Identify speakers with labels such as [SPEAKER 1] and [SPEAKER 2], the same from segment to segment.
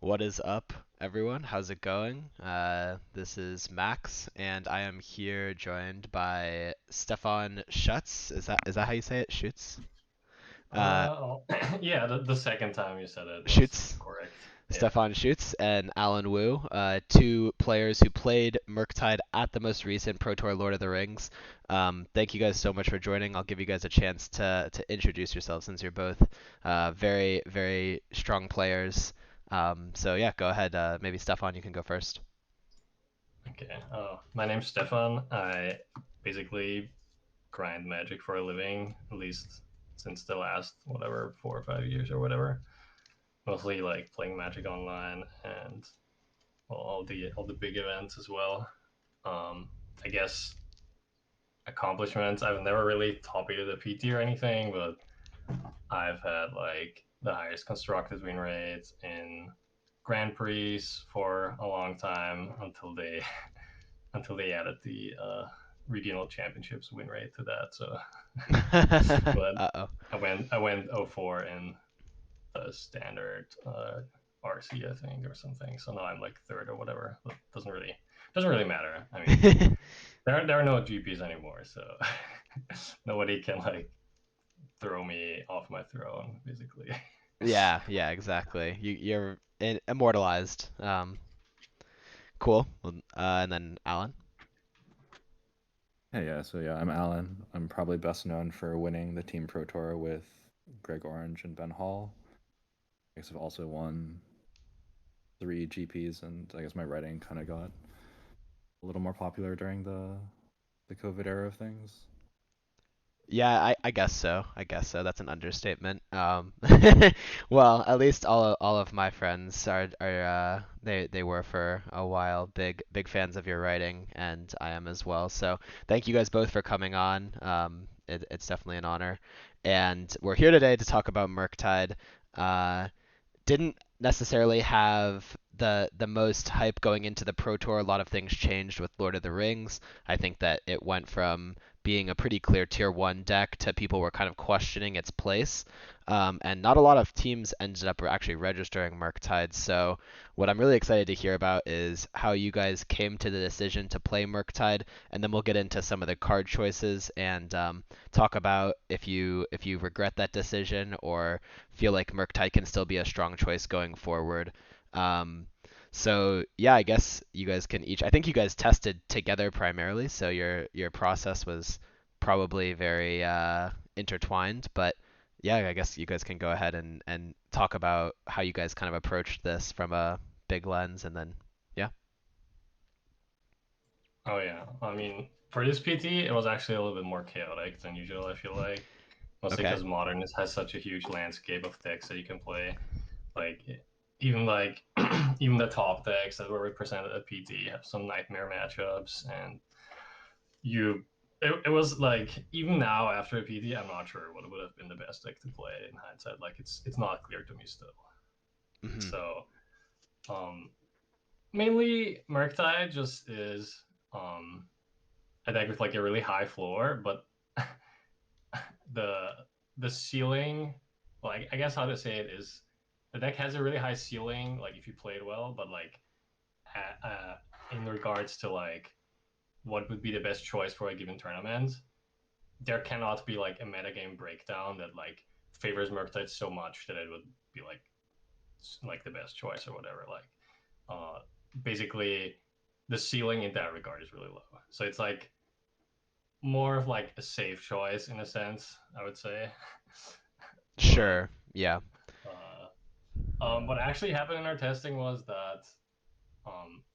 [SPEAKER 1] What is up, everyone? How's it going? This is Max, and I am here joined by Stefan Schütz. Is that how you say it? Schütz? Uh,
[SPEAKER 2] Yeah, the second time you said it was
[SPEAKER 1] Schütz.
[SPEAKER 2] correct. Yeah.
[SPEAKER 1] Stefan Schütz and Alan Wu, two players who played Murktide at the most recent Pro Tour Lord of the Rings. Thank you guys so much for joining. I'll give you guys a chance to introduce yourselves since you're both very, very strong players. So yeah, go ahead. Maybe Stefan, you can go first.
[SPEAKER 2] Okay. My name's Stefan. I basically grind magic for a living, at least since the last whatever 4 or 5 years or whatever. Mostly like playing Magic online and well, all the big events as well. I guess accomplishments. I've never really top-aided a PT or anything, but I've had like the highest constructed win rate in Grand Prix for a long time until they added the regional championships win rate to that. So, but
[SPEAKER 1] Uh-oh.
[SPEAKER 2] I went 0-4 in the standard RC I think or something. So now I'm like third or whatever. But doesn't really matter. I mean, there are no GPs anymore, so nobody can like throw me off my throne basically.
[SPEAKER 1] Yeah, yeah, exactly. You're immortalized. Cool. Well, and then Alan.
[SPEAKER 3] Hey, yeah, I'm Alan. I'm probably best known for winning the Team Pro Tour with Greg Orange and Ben Hall. I guess I've also won 3 GPs, and I guess my writing kind of got a little more popular during the COVID era of things.
[SPEAKER 1] Yeah, I guess so. I guess so. That's an understatement. Well, at least all of my friends are they were for a while big fans of your writing, and I am as well. So thank you guys both for coming on. It's definitely an honor, and we're here today to talk about Murktide. Uh, didn't necessarily have the most hype going into the Pro Tour. A lot of things changed with Lord of the Rings. I think that it went from being a pretty clear tier one deck to people were kind of questioning its place. And not a lot of teams ended up actually registering Murktide. So what I'm really excited to hear about is how you guys came to the decision to play Murktide, and then we'll get into some of the card choices and talk about if you regret that decision or feel like Murktide can still be a strong choice going forward. Um, so yeah, I guess you guys can each. I think you guys tested together primarily, so your process was probably very intertwined. But yeah, I guess you guys can go ahead and talk about how you guys kind of approached this from a big lens, and then yeah.
[SPEAKER 2] Oh yeah, I mean for this PT it was actually a little bit more chaotic than usual. I feel like mostly
[SPEAKER 1] Okay.
[SPEAKER 2] because modern has such a huge landscape of decks that you can play. Like like even the top decks that were represented at PT have some nightmare matchups, and you it was like even now after a PT, I'm not sure what would have been the best deck to play in hindsight. Like it's not clear to me still.
[SPEAKER 1] Hmm.
[SPEAKER 2] So um mainly Murktide just is a deck with like a really high floor, but the the ceiling, like I guess how to say it is, the deck has a really high ceiling, like if you play it well, but like in regards to like what would be the best choice for a given tournament, there cannot be like a metagame breakdown that like favors Murktide so much that it would be like the best choice or whatever. Like uh basically the ceiling in that regard is really low. So it's like more of like a safe choice in a sense, I would say. But
[SPEAKER 1] Sure. Yeah.
[SPEAKER 2] what actually happened in our testing was that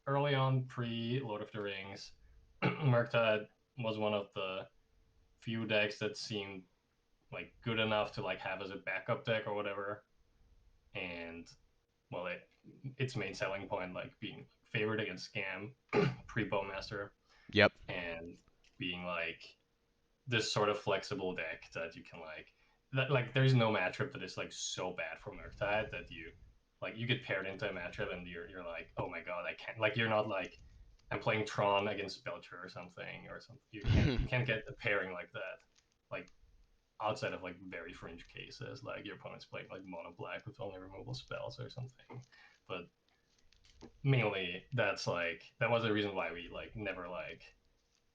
[SPEAKER 2] early on, pre Lord of the Rings, Murktide was one of the few decks that seemed like good enough to like have as a backup deck or whatever. And well, its main selling point like being favored against Scam pre Bowmaster
[SPEAKER 1] Yep.
[SPEAKER 2] and being like this sort of flexible deck that you can like there's no matchup that is like so bad for Murktide that you get paired into a matchup and you're like, oh my god, I can't, like you're not like I'm playing Tron against Belcher or something or something. You can't get a pairing like that. Like outside of like very fringe cases, like your opponent's playing like mono black with only removal spells or something. But mainly that was the reason why we like never like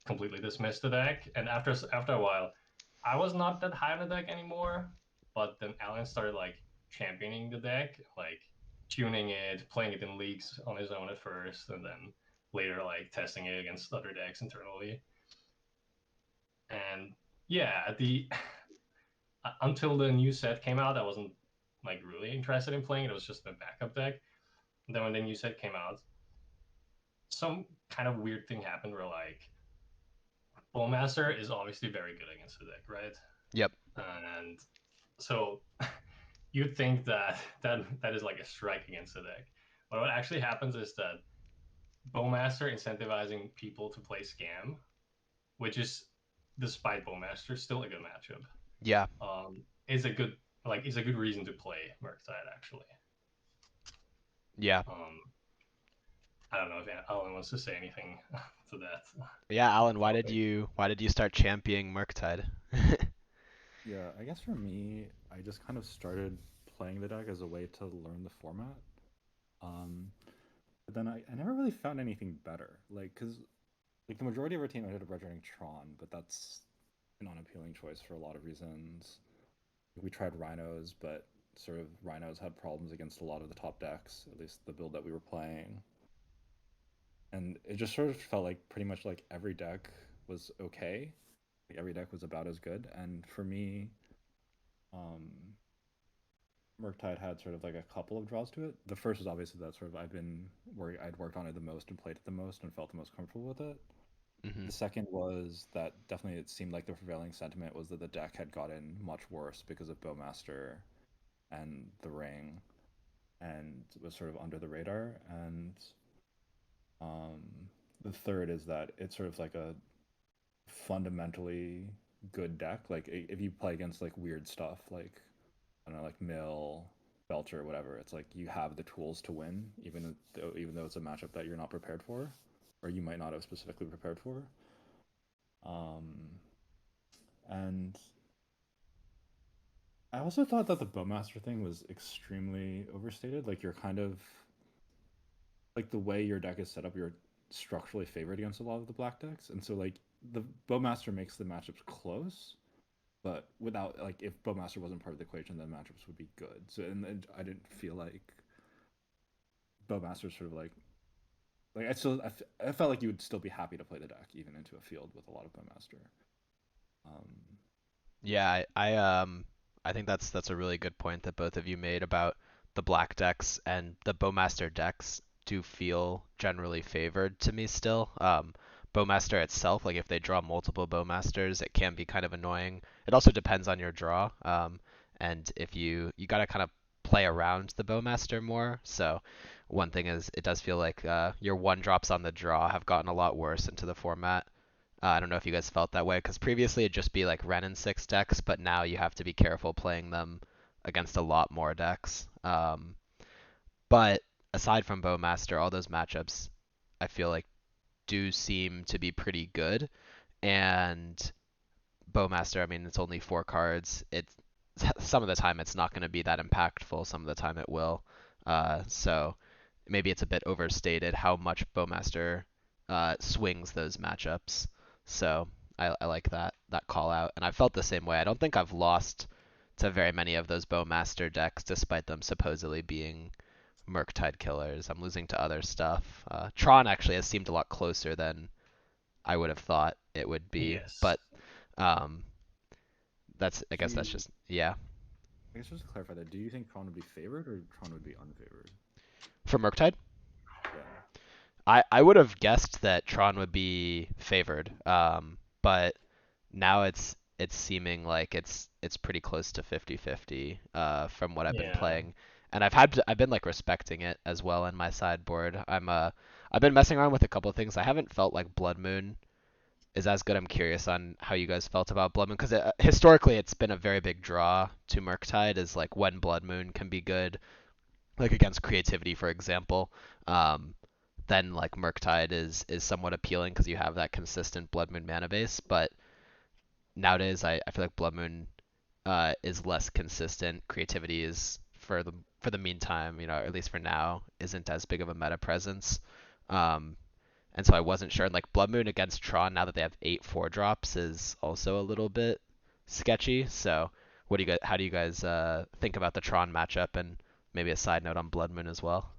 [SPEAKER 2] completely dismissed the deck. And after a while, I was not that high on the deck anymore. But then Alan started like championing the deck, like tuning it, playing it in leagues on his own at first, and then later like testing it against other decks internally. And yeah, at the until the new set came out, I wasn't like really interested in playing it. It was just a backup deck. And then when the new set came out, some kind of weird thing happened where like Bowmaster is obviously very good against the deck, right?
[SPEAKER 1] Yep.
[SPEAKER 2] And so you'd think that is like a strike against the deck. But what actually happens is that Bowmaster incentivizing people to play Scam, which is despite Bowmaster still a good matchup.
[SPEAKER 1] Yeah.
[SPEAKER 2] Is a good is a good reason to play Murktide actually.
[SPEAKER 1] Yeah.
[SPEAKER 2] I don't know if Alan wants to say anything to that.
[SPEAKER 1] Yeah, Alan,
[SPEAKER 2] Topic.
[SPEAKER 1] why did you start championing Murktide?
[SPEAKER 3] Yeah, I guess for me, I just kind of started playing the deck as a way to learn the format. Um, but then I never really found anything better. Like, because like the majority of our team ended up returning Tron, but that's an unappealing choice for a lot of reasons. We tried Rhinos, but sort of Rhinos had problems against a lot of the top decks, at least the build that we were playing. And it just sort of felt like pretty much like every deck was okay. Like every deck was about as good. And for me, um, Murktide had sort of like a couple of draws to it. The first is obviously that sort of I'd worked on it the most and played it the most and felt the most comfortable with it.
[SPEAKER 1] Hmm.
[SPEAKER 3] The second was that definitely it seemed like the prevailing sentiment was that the deck had gotten much worse because of Bowmaster and the Ring, and was sort of under the radar. And um, the third is that it's sort of like a fundamentally good deck. Like if you play against like weird stuff, like I don't know, like Mill, Belcher, whatever, it's like you have the tools to win, even though it's a matchup that you're not prepared for, or you might not have specifically prepared for. Um, and I also thought that the Bowmaster thing was extremely overstated. Like you're kind of like the way your deck is set up, you're structurally favored against a lot of the black decks, and so like the Bowmaster makes the matchups close, but without like if Bowmaster wasn't part of the equation, then matchups would be good. So and I didn't feel like Bowmaster sort of I felt like you would still be happy to play the deck even into a field with a lot of Bowmaster. Um,
[SPEAKER 1] Yeah, I think that's a really good point that both of you made about the black decks and the Bowmaster decks do feel generally favored to me still. Bowmaster itself, like if they draw multiple Bowmasters, it can be kind of annoying. It also depends on your draw. And if you gotta kind of play around the Bowmaster more. So one thing is it does feel like your one drops on the draw have gotten a lot worse into the format. I don't know if you guys felt that way, because previously it'd just be like Ren and 6 decks, but now you have to be careful playing them against a lot more decks. But aside from Bowmaster, all those matchups I feel like do seem to be pretty good. And Bowmaster, I mean, it's only 4 cards. It's some of the time it's not going to be that impactful. Some of the time it will. So maybe it's a bit overstated how much Bowmaster swings those matchups. So I like that call out, and I felt the same way. I don't think I've lost to very many of those Bowmaster decks, despite them supposedly being Murktide killers. I'm losing to other stuff. Tron actually has seemed a lot closer than I would have thought it would be,
[SPEAKER 2] Yes.
[SPEAKER 1] but um, I
[SPEAKER 3] do
[SPEAKER 1] guess that's
[SPEAKER 3] you,
[SPEAKER 1] just yeah.
[SPEAKER 3] I guess just to clarify that, do you think Tron would be favored or Tron would be unfavored?
[SPEAKER 1] For Murktide,
[SPEAKER 3] Yeah.
[SPEAKER 1] I would have guessed that Tron would be favored, but now it's seeming like it's pretty close to 50-50 from what I've been
[SPEAKER 2] Yeah.
[SPEAKER 1] playing, and I've been like respecting it as well in my sideboard. I've been messing around with a couple of things. I haven't felt like Blood Moon is as good. I'm curious on how you guys felt about Blood Moon, because historically it's been a very big draw to Murktide, is like when Blood Moon can be good, like against creativity, for example. Um, then like Murktide is somewhat appealing because you have that consistent Blood Moon mana base. But nowadays I feel like Blood Moon is less consistent. Creativity is for the for the meantime, at least for now, isn't as big of a meta presence. Um, and so I wasn't sure. And like Blood Moon against Tron, now that they have 8 4 drops, is also a little bit sketchy. So how do you guys think about the Tron matchup, and maybe a side note on Blood Moon as well?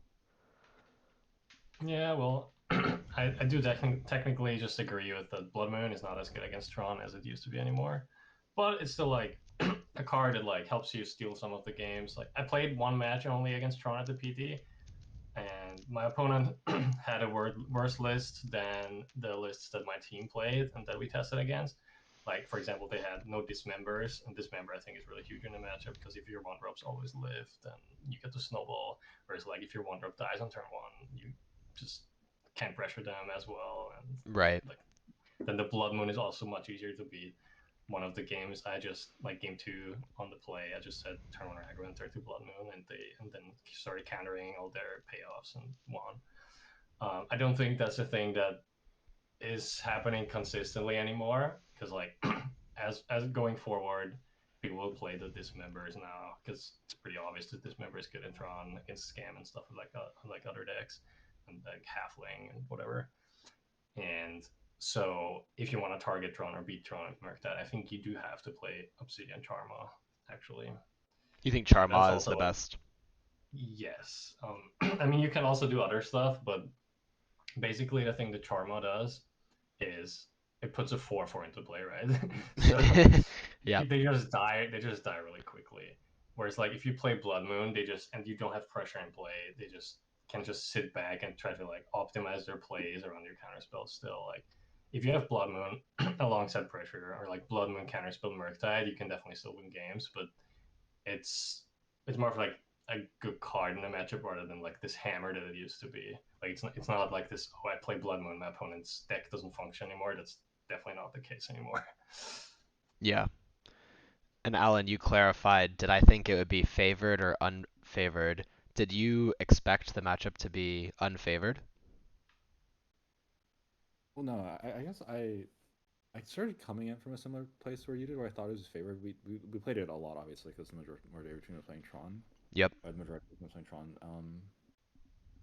[SPEAKER 2] Yeah, well, I do technically just agree with that Blood Moon is not as good against Tron as it used to be anymore. But it's still like a card that like helps you steal some of the games. Like I played one match only against Tron at the PT, and my opponent had a worse list than the lists that my team played and that we tested against. Like for example, they had no dismembers, and dismember I think is really huge in the matchup because if your one drops always live, then you get to snowball. Whereas like if your one drop dies on turn one, you just can't pressure them as well, and
[SPEAKER 1] Right.
[SPEAKER 2] like then the Blood Moon is also much easier to beat. One of the games I just like game two on the play, I just said turn one aggro and turn two Blood Moon, and then started countering all their payoffs and won. I don't think that's a thing that is happening consistently anymore because like as going forward, people will play the dismembers now because it's pretty obvious that dismember is good in Tron against scam and stuff like other decks and like halfling and whatever. And so if you want to target Tron or beat Tron and Murktide, I think you do have to play Obsidian Charma, actually.
[SPEAKER 1] You think
[SPEAKER 2] Like that's
[SPEAKER 1] Charma is
[SPEAKER 2] also
[SPEAKER 1] the best?
[SPEAKER 2] yes. I mean you can also do other stuff, but basically the thing that Charma does is it puts a 4/4 into play, right? So
[SPEAKER 1] Yep.
[SPEAKER 2] they just die really quickly. Whereas like if you play Blood Moon, they just and you don't have pressure in play, they just can just sit back and try to like optimize their plays around your counterspell still. Like if you have Blood Moon alongside pressure or like Blood Moon counterspell Murktide, you can definitely still win games, but it's it's more of like a good card in the matchup rather than like this hammer that it used to be. Like it's not like this. Oh, I play Blood Moon, my opponent's deck doesn't function anymore. That's definitely not the case anymore.
[SPEAKER 1] Yeah. And Alan, you clarified, did I think it would be favored or unfavored? Did you expect the matchup to be unfavored?
[SPEAKER 3] Well, no, I guess I started coming in from a similar place where you did, where I thought it was favored. We played it a lot, obviously, because the majority of the team was playing Tron.
[SPEAKER 1] Yep.
[SPEAKER 3] The majority of the team was playing Tron.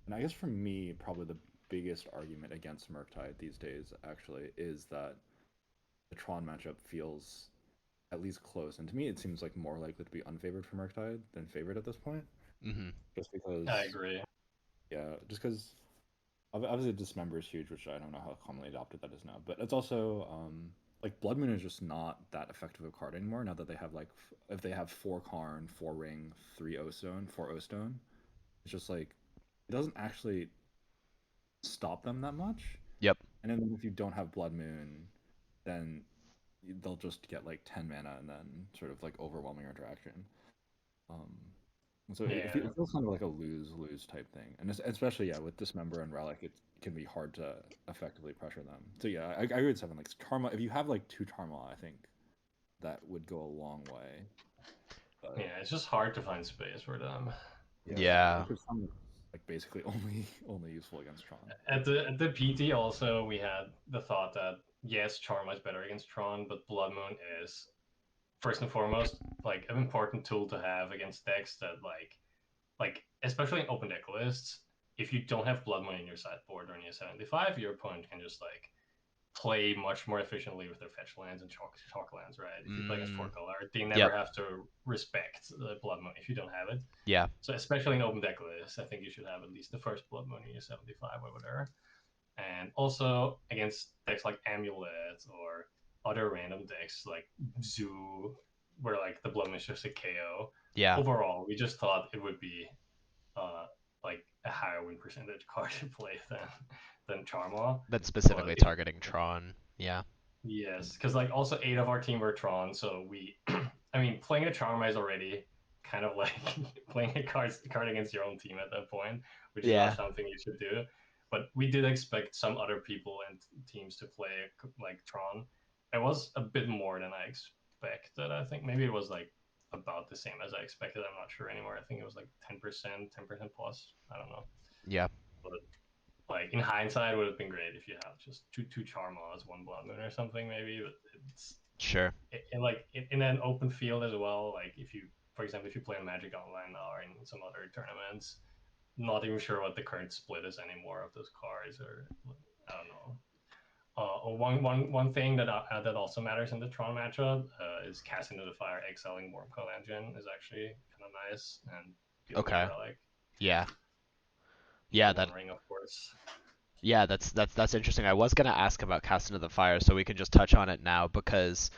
[SPEAKER 3] And I guess for me, probably the biggest argument against Murktide these days actually is that the Tron matchup feels at least close, and to me, it seems like more likely to be unfavored for Murktide than favored at this point.
[SPEAKER 1] Mm-hmm.
[SPEAKER 3] Just because,
[SPEAKER 2] I agree.
[SPEAKER 3] yeah, just because obviously Dismember is huge, which I don't know how commonly adopted that is now, but it's also like Blood Moon is just not that effective a card anymore now that they have like if they have 4 Karn, 4 Ring, 3 O-Stone, 4 O-Stone, it's just like it doesn't actually stop them that much.
[SPEAKER 1] Yep.
[SPEAKER 3] And then if you don't have Blood Moon, then they'll just get like 10 mana and then sort of like overwhelming interaction. Um, so
[SPEAKER 2] Yeah,
[SPEAKER 3] it feels kind of like a lose-lose type thing, and especially yeah with Dismember and Relic, it can be hard to effectively pressure them. So yeah, I agree with Seven. Like Charma, if you have like 2 Charma, I think that would go a long way. But
[SPEAKER 2] yeah, it's just hard to find space for them.
[SPEAKER 3] yeah,
[SPEAKER 1] Yeah.
[SPEAKER 3] because Charma is like basically only useful against Tron.
[SPEAKER 2] At the PT also we had the thought that yes, Charma is better against Tron, but Blood Moon is first and foremost like an important tool to have against decks that like especially in open deck lists, if you don't have Blood Moon in your sideboard or in your 75, your opponent can just like play much more efficiently with their fetch lands and chalk lands, right? If you play against four
[SPEAKER 1] Mm,
[SPEAKER 2] color, they never
[SPEAKER 1] yep.
[SPEAKER 2] have to respect the Blood Moon if you don't have it.
[SPEAKER 1] Yeah.
[SPEAKER 2] So especially in open deck lists, I think you should have at least the first Blood Moon in your 75 or whatever. And also against decks like Amulet or other random decks like Zoo, where like the Blood Moon is just a KO.
[SPEAKER 1] Yeah.
[SPEAKER 2] Overall, we just thought it would be uh, like a higher win percentage card to play than Charma.
[SPEAKER 1] That's
[SPEAKER 2] But
[SPEAKER 1] specifically targeting Tron. Yeah.
[SPEAKER 2] yes, because like also 8 of our team were Tron, so we, I mean, playing a Charma is already kind of like playing a card against your own team at that point, which is not
[SPEAKER 1] Yeah.
[SPEAKER 2] something you should do. But we did expect some other people and teams to play like Tron. It was a bit more than I expected. I think maybe it was like about the same as I expected. I'm not sure anymore. I think it was like 10% plus. I don't know.
[SPEAKER 1] Yeah.
[SPEAKER 2] But like in hindsight, it would have been great if you have just two Charmas, one Blood Moon or something maybe. But it's
[SPEAKER 1] Sure.
[SPEAKER 2] in like in an open field as well. Like if you for example, if you play in Magic Online now or in some other tournaments, not even sure what the current split is anymore of those cards, or I don't know. One thing that also matters in the Tron matchup is casting into the fire, exiling Wormcoil Engine is actually kind of nice, and dealing with
[SPEAKER 1] Okay.
[SPEAKER 2] Relic,
[SPEAKER 1] Yeah.
[SPEAKER 2] the
[SPEAKER 1] Yeah,
[SPEAKER 2] One
[SPEAKER 1] that
[SPEAKER 2] Ring, of course.
[SPEAKER 1] yeah, that's interesting. I was gonna ask about Cast into the Fire, so we can just touch on it now because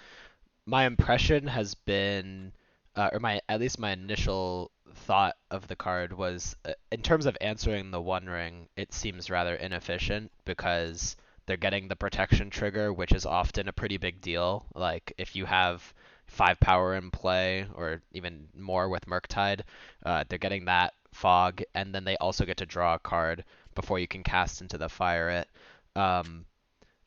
[SPEAKER 1] my impression has been, or my at least my initial thought of the card was, in terms of answering the One Ring, it seems rather inefficient because they're getting the protection trigger, which is often a pretty big deal. Like if you have 5 power in play, or even more with Murktide, they're getting that fog, and then they also get to draw a card before you can cast into the fire it. Um,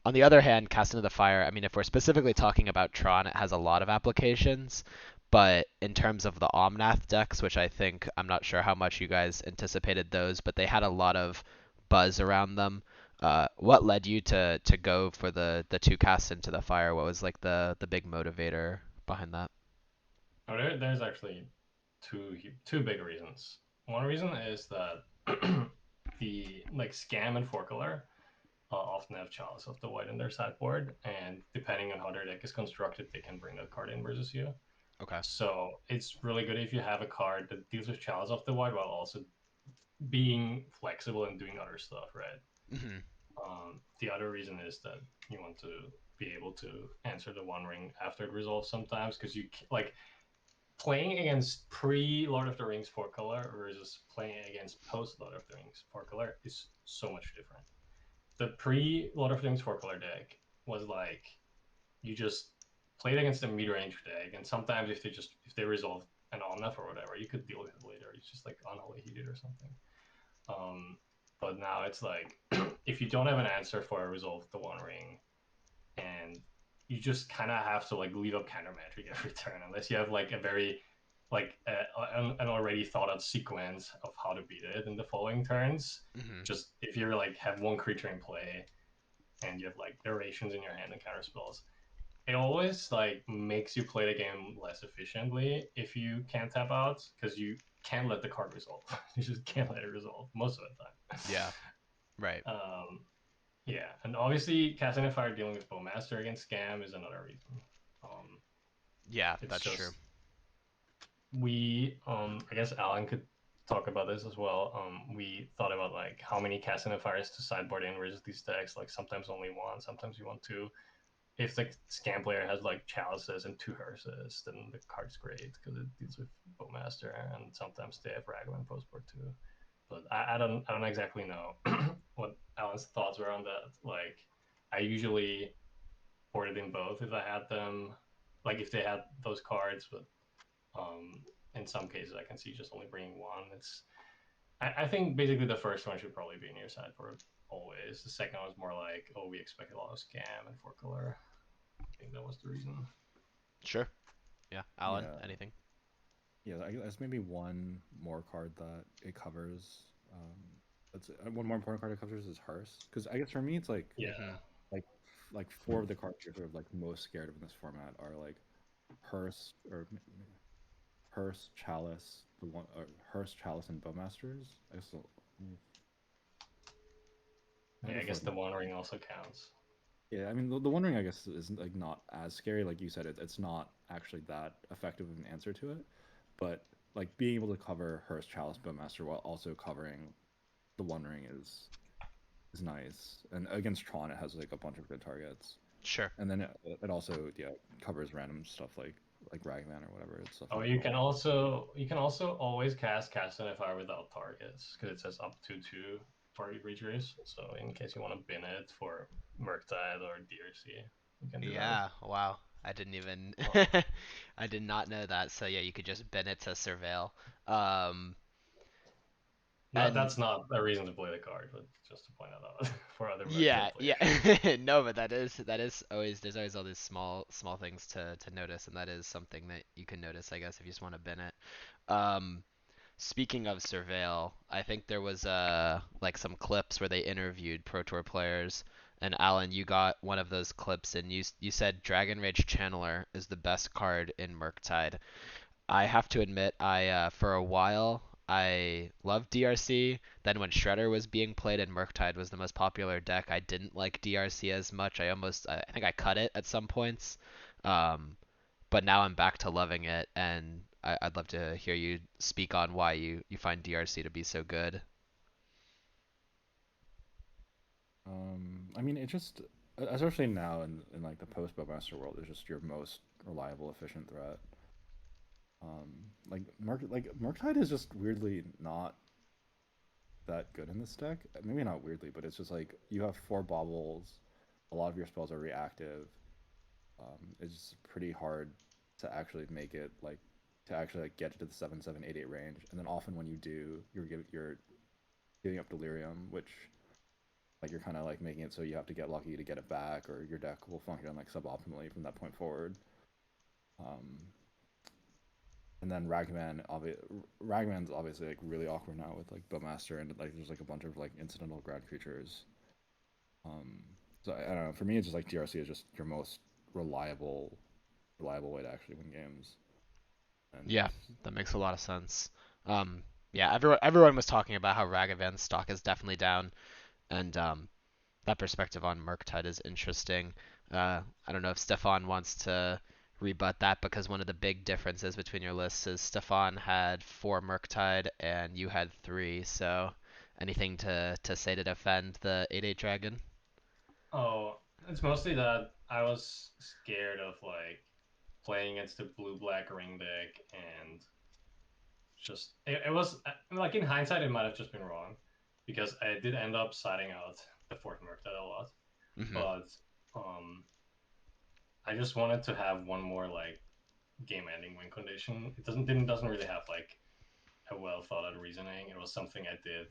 [SPEAKER 1] on the other hand, Cast into the Fire, I mean, if we're specifically talking about Tron, it has a lot of applications. But in terms of the Omnath decks, which I think, I'm not sure how much you guys anticipated those, but they had a lot of buzz around them. What led you to go for the two casts into the fire? What was like the big motivator behind that?
[SPEAKER 2] Oh, there's actually two big reasons. One reason is that the like Scam and Forkler often have Chalice of the White in their sideboard, and depending on how their deck is constructed, they can bring that card in versus you.
[SPEAKER 1] Okay.
[SPEAKER 2] So it's really good if you have a card that deals with Chalice of the White while also being flexible and doing other stuff, right?
[SPEAKER 1] Hmm.
[SPEAKER 2] The other reason is that you want to be able to answer the One Ring after it resolves sometimes, because you like playing against pre Lord of the Rings four color versus playing against post Lord of the Rings four color is so much different. The pre Lord of the Rings four color deck was like you just played against a mid range deck, and sometimes if they resolve an Omnath or whatever, you could deal with it later. It's just like Unholy Heated or something. Um, but now it's like if you don't have an answer for a resolve the One Ring, and you just kind of have to like leave up counter magic every turn unless you have like a very like an already thought out sequence of how to beat it in the following turns.
[SPEAKER 1] Hmm.
[SPEAKER 2] Just if you're like have one creature in play and you have like durations in your hand and counter spells, it always like makes you play the game less efficiently if you can't tap out, because you can't let the card resolve. You just can't let it resolve most of the time.
[SPEAKER 1] Yeah. Right.
[SPEAKER 2] Yeah, and obviously casting a fire dealing with Bowmaster against Scam is another reason. Um,
[SPEAKER 1] Yeah,
[SPEAKER 2] it's
[SPEAKER 1] that's true.
[SPEAKER 2] just we I guess Alan could talk about this as well. We thought about like how many casting of fires to sideboard in versus these decks. Like sometimes only one, sometimes you want two. If the Scam player has like chalices and two hearses, then the card's great because it deals with Bowmaster, and sometimes they have Ragavan postboard too. But I don't exactly know what Alan's thoughts were on that. Like I usually boarded in both if I had them, like if they had those cards. But um, in some cases, I can see just only bringing one. I think basically the first one should probably be in your sideboard always. The second one was more like, oh, we expect a lot of Scam and four color. I think that was the reason.
[SPEAKER 1] Sure. Yeah. Alan,
[SPEAKER 3] Yeah,
[SPEAKER 1] anything?
[SPEAKER 3] yeah. I guess maybe one more card that it covers. That's one more important card it covers is Hearse, because I guess for me it's
[SPEAKER 1] Hmm.
[SPEAKER 2] Yeah,
[SPEAKER 3] like like four of the cards you're sort of like most scared of in this format are like Hearse or Hearse, Chalice, the one or Hearse, Chalice, and Bowmasters. I guess
[SPEAKER 2] yeah. I
[SPEAKER 3] before.
[SPEAKER 2] guess the One Ring also counts.
[SPEAKER 3] Yeah, I mean the One Ring I guess is like not as scary. Like you said, it's not actually that effective of an answer to it. But like being able to cover Hearse, Chalice, Bowmaster while also covering the One Ring is nice. And against Tron, it has like a bunch of good targets.
[SPEAKER 1] Sure.
[SPEAKER 3] And then it also covers random stuff like Ragman or whatever. It's stuff
[SPEAKER 2] Oh,
[SPEAKER 3] like
[SPEAKER 2] you can also always cast an fire without targets because it says up to two target creatures. So in case you want to bin it for Murktide or DRC, you can do that.
[SPEAKER 1] Yeah, wow. I didn't even
[SPEAKER 2] Um,
[SPEAKER 1] I did not know that. So yeah, you could just bend it to surveil. Um
[SPEAKER 2] no,
[SPEAKER 1] and
[SPEAKER 2] that's not a reason to play the card, but just to point that out for other
[SPEAKER 1] yeah,
[SPEAKER 2] Murktide
[SPEAKER 1] yeah.
[SPEAKER 2] players.
[SPEAKER 1] No, but that is always there's always all these small things to notice, and that is something that you can notice, I guess, if you just want to bend it. Um Speaking of surveil, I think there was like some clips where they interviewed Pro Tour players, and Alan, you got one of those clips, and you said Dragon Rage Channeler is the best card in Murktide. I have to admit, for a while I loved DRC. Then when Shredder was being played and Murktide was the most popular deck, I didn't like DRC as much. I think I cut it at some points. Um, but now I'm back to loving it, and I'd love to hear you speak on why you find DRC to be so good.
[SPEAKER 3] I mean, it just, especially now in like the post Bowmaster world, is just your most reliable, efficient threat. Like Murktide is just weirdly not that good in this deck. Maybe not weirdly, but it's just like you have four baubles. A lot of your spells are reactive. It's pretty hard to actually make it like to actually like get to the 7-7-8-8 range. And then often when you do, you're giving up delirium, which like you're kind of like making it so you have to get lucky to get it back, or your deck will function like suboptimally from that point forward. Um, and then Ragman's obviously like really awkward now with like Bowmaster, and like there's like a bunch of like incidental ground creatures. Um, so I don't know. For me, it's just like DRC is just your most reliable way to actually win games. And
[SPEAKER 1] Yeah, that makes a lot of sense. Um, yeah, everyone was talking about how Ragavan's stock is definitely down, and that perspective on Murktide is interesting. I don't know if Stefan wants to rebut that because one of the big differences between your lists is Stefan had four Murktide and you had three. So, anything to say to defend the 8/8 dragon?
[SPEAKER 2] Oh, it's mostly that I was scared of like playing against the blue black ring deck, and just it was like in hindsight it might have just been wrong because I did end up siding out the fourth Murktide a lot,
[SPEAKER 1] Hmm.
[SPEAKER 2] but um I just wanted to have one more like game ending win condition. It doesn't really have like a well thought out reasoning. It was something I did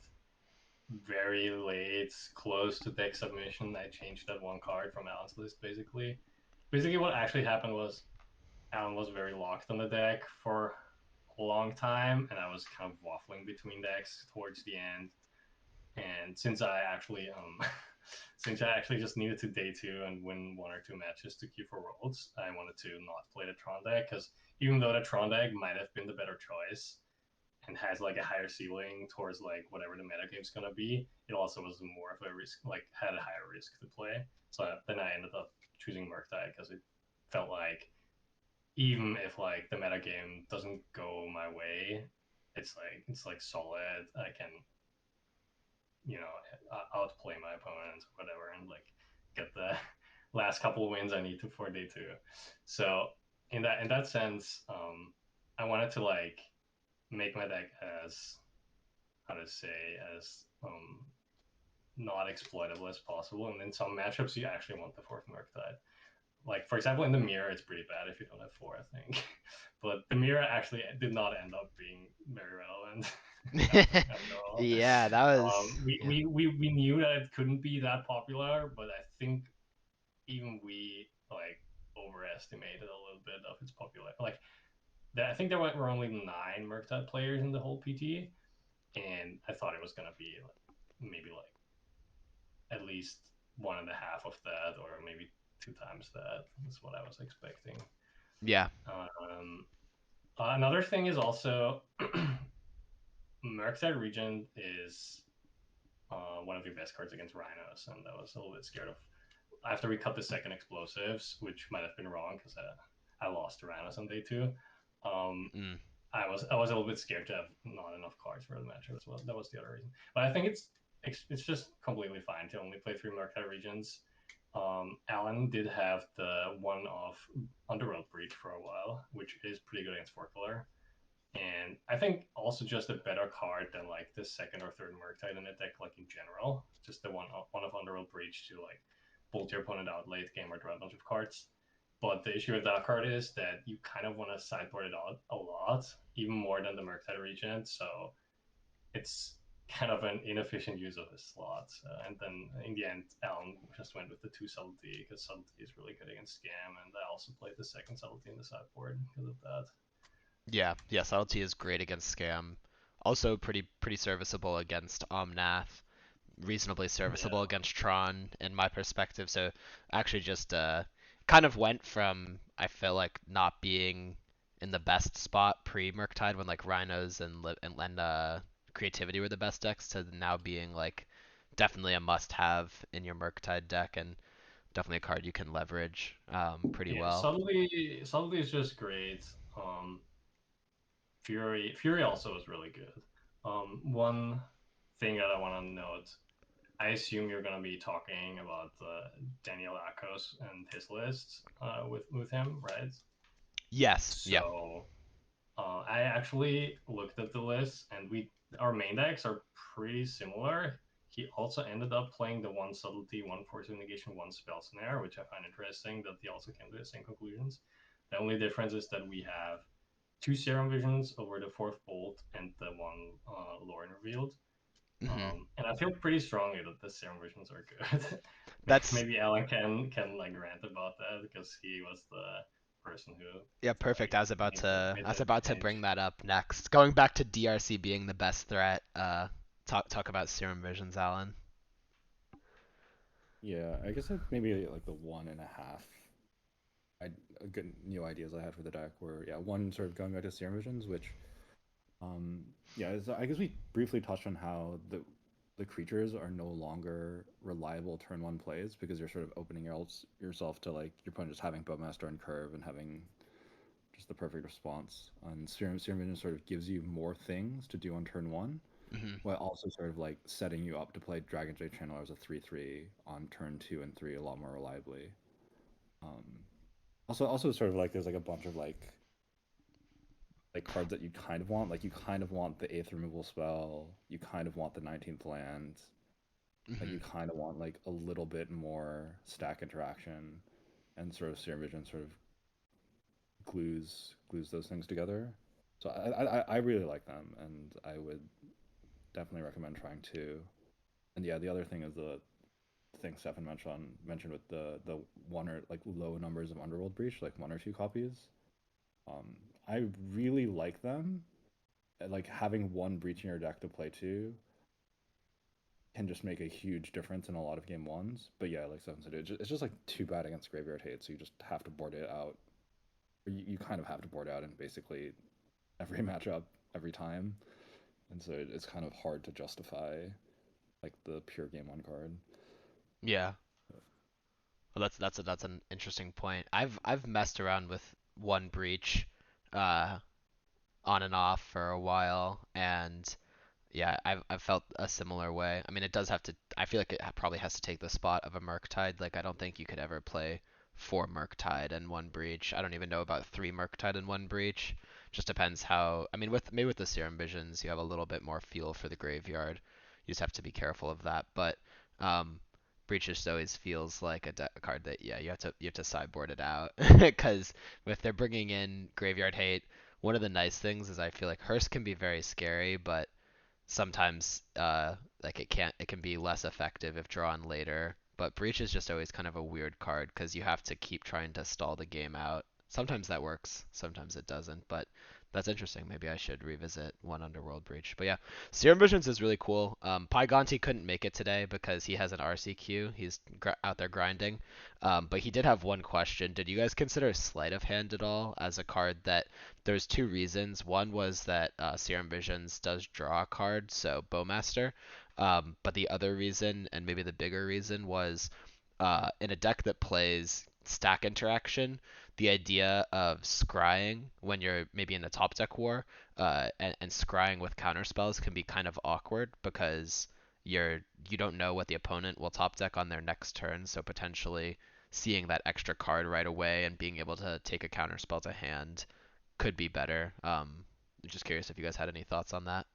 [SPEAKER 2] very late, close to deck submission. I changed that one card from Alan's list basically. Basically what actually happened was Alan was very locked on the deck for a long time, and I was kind of waffling between decks towards the end. And since I actually since I actually just needed to day two and win one or two matches to queue for worlds, I wanted to not play the Tron deck because even though the Tron deck might have been the better choice and has like a higher ceiling towards like whatever the meta game's gonna be, it also was more of a risk, like had a higher risk to play. So then I ended up choosing Murktide because it felt like even if like the meta game doesn't go my way, it's like solid. I can outplay my opponents or whatever, and like get the last couple of wins I need to for day two. So in that sense, I wanted to like make my deck as how to say as not exploitable as possible. And in some matchups, you actually want the fourth Murktide. Like for example, in the mirror, it's pretty bad if you don't have four, I think. But the mirror actually did not end up being very relevant at all.
[SPEAKER 1] Yeah, that was yeah.
[SPEAKER 2] We knew that it couldn't be that popular, but I think even we like overestimated a little bit of its popularity. Like I think there were only 9 Murktide players in the whole PT, and I thought it was gonna be like, maybe like at least one and a half of that, or maybe 2 times that. That's what I was expecting.
[SPEAKER 1] Yeah.
[SPEAKER 2] Another thing is also Murktide Regent is one of your best cards against Rhinos, and I was a little bit scared of after we cut the second explosives, which might have been wrong because I lost to Rhinos on day two. Um,
[SPEAKER 1] Mm.
[SPEAKER 2] I was a little bit scared to have not enough cards for the matchup as well. That was the other reason. But I think it's just completely fine to only play 3 Murktide regions. Alan did have the one of Underworld Breach for a while, which is pretty good against 4 color. And I think also just a better card than like the second or third Murktide in a deck, like in general. Just the one of Underworld Breach to like bolt your opponent out late game or draw a bunch of cards. But the issue with that card is that you kind of want to sideboard it out a lot, even more than the Murktide Regent. So it's kind of an inefficient use of his slots. And then in the end, Alan just went with the 2 subtlety because subtlety is really good against scam. And I also played the second subtlety in the sideboard because of that.
[SPEAKER 1] Yeah, yeah, subtlety is great against scam. Also pretty serviceable against Omnath. Reasonably serviceable
[SPEAKER 2] Yeah.
[SPEAKER 1] against Tron in my perspective. So actually just kind of went from I feel like not being in the best spot pre Murktide when like Rhinos and Creativity were the best decks to now being like definitely a must-have in your Murktide deck and definitely a card you can leverage pretty
[SPEAKER 2] Yeah,
[SPEAKER 1] well.
[SPEAKER 2] subtlety is just great. Fury also is really good. One thing that I want to note, I assume you're gonna be talking about Daniel Akos and his list with him, right?
[SPEAKER 1] Yes, yeah.
[SPEAKER 2] So I actually looked at the list, and our main decks are pretty similar. He also ended up playing the one subtlety, one force of negation, one spell snare, which I find interesting that he also came to the same conclusions. The only difference is that we have two Serum Visions over the fourth bolt and the one Lauren revealed.
[SPEAKER 1] hmm
[SPEAKER 2] And I feel pretty strongly that the Serum Visions are good.
[SPEAKER 1] That's
[SPEAKER 2] Maybe Alan can like rant about that because he was the person who
[SPEAKER 1] yeah, perfect.
[SPEAKER 2] like
[SPEAKER 1] I
[SPEAKER 2] made
[SPEAKER 1] was
[SPEAKER 2] the
[SPEAKER 1] about to
[SPEAKER 2] hinge.
[SPEAKER 1] bring that up next. Going back to DRC being the best threat, talk about Serum Visions, Alan.
[SPEAKER 3] Yeah, I guess maybe like the 1.5. I good new ideas I had for the deck were, yeah, one sort of going back to Serum Visions, which yeah, I guess we briefly touched on how the creatures are no longer reliable turn one plays because you're sort of opening yourself to like your opponent just having Bowmaster and Curve and having just the perfect response. And Serum Vision sort of gives you more things to do on turn one,
[SPEAKER 1] hmm
[SPEAKER 3] while also sort of like setting you up to play Dragon Jade Channeler as a 3/3 on turn two and three a lot more reliably. Um, also sort of like there's like a bunch of like cards that you kind of want. Like you kind of want the eighth removal spell. You kind of want the 19th land. Like you
[SPEAKER 1] hmm
[SPEAKER 3] kind of want like a little bit more stack interaction, and sort of Serum Vision sort of glues those things together. So I really like them, and I would definitely recommend trying to. And yeah, the other thing is the thing Stefan mentioned with the one or like low numbers of Underworld Breach, like one or two copies. Um, I really like them. Like having one breach in your deck to play to can just make a huge difference in a lot of game ones. But yeah, like Stefan said, it's just like too bad against Graveyard Hate, so you just have to board it out. Or you kind of have to board out in basically every matchup every time, and so it's kind of hard to justify like the pure game one card.
[SPEAKER 1] Yeah. Well, that's an interesting point. I've messed around with one breach, uh, on and off for a while, and yeah, I've felt a similar way. I mean, it does have to. I feel like it probably has to take the spot of a Murktide. Like, I don't think you could ever play four Murktide and one Breach. I don't even know about three Murktide and one Breach. Just depends how. I mean, with maybe with the Serum Visions, you have a little bit more feel for the graveyard. You just have to be careful of that. But um, Breach just always feels like a card that yeah, you have to sideboard it out because if they're bringing in Graveyard Hate, one of the nice things is I feel like Hearst can be very scary, but sometimes like it can be less effective if drawn later. But Breach is just always kind of a weird card because you have to keep trying to stall the game out. Sometimes that works, sometimes it doesn't. But that's interesting. Maybe I should revisit one Underworld Breach. But yeah, Serum Visions is really cool. Pygonti couldn't make it today because he has an RCQ. He's out there grinding. But he did have one question. Did you guys consider Sleight of Hand at all as a card that there's two reasons. One was that Serum Visions does draw a card, so Bowmaster. But the other reason, and maybe the bigger reason, was in a deck that plays stack interaction, the idea of scrying when you're maybe in a top deck war, and scrying with counter spells can be kind of awkward because you don't know what the opponent will top deck on their next turn, so potentially seeing that extra card right away and being able to take a counter spell to hand could be better. Just curious if you guys had any thoughts on that.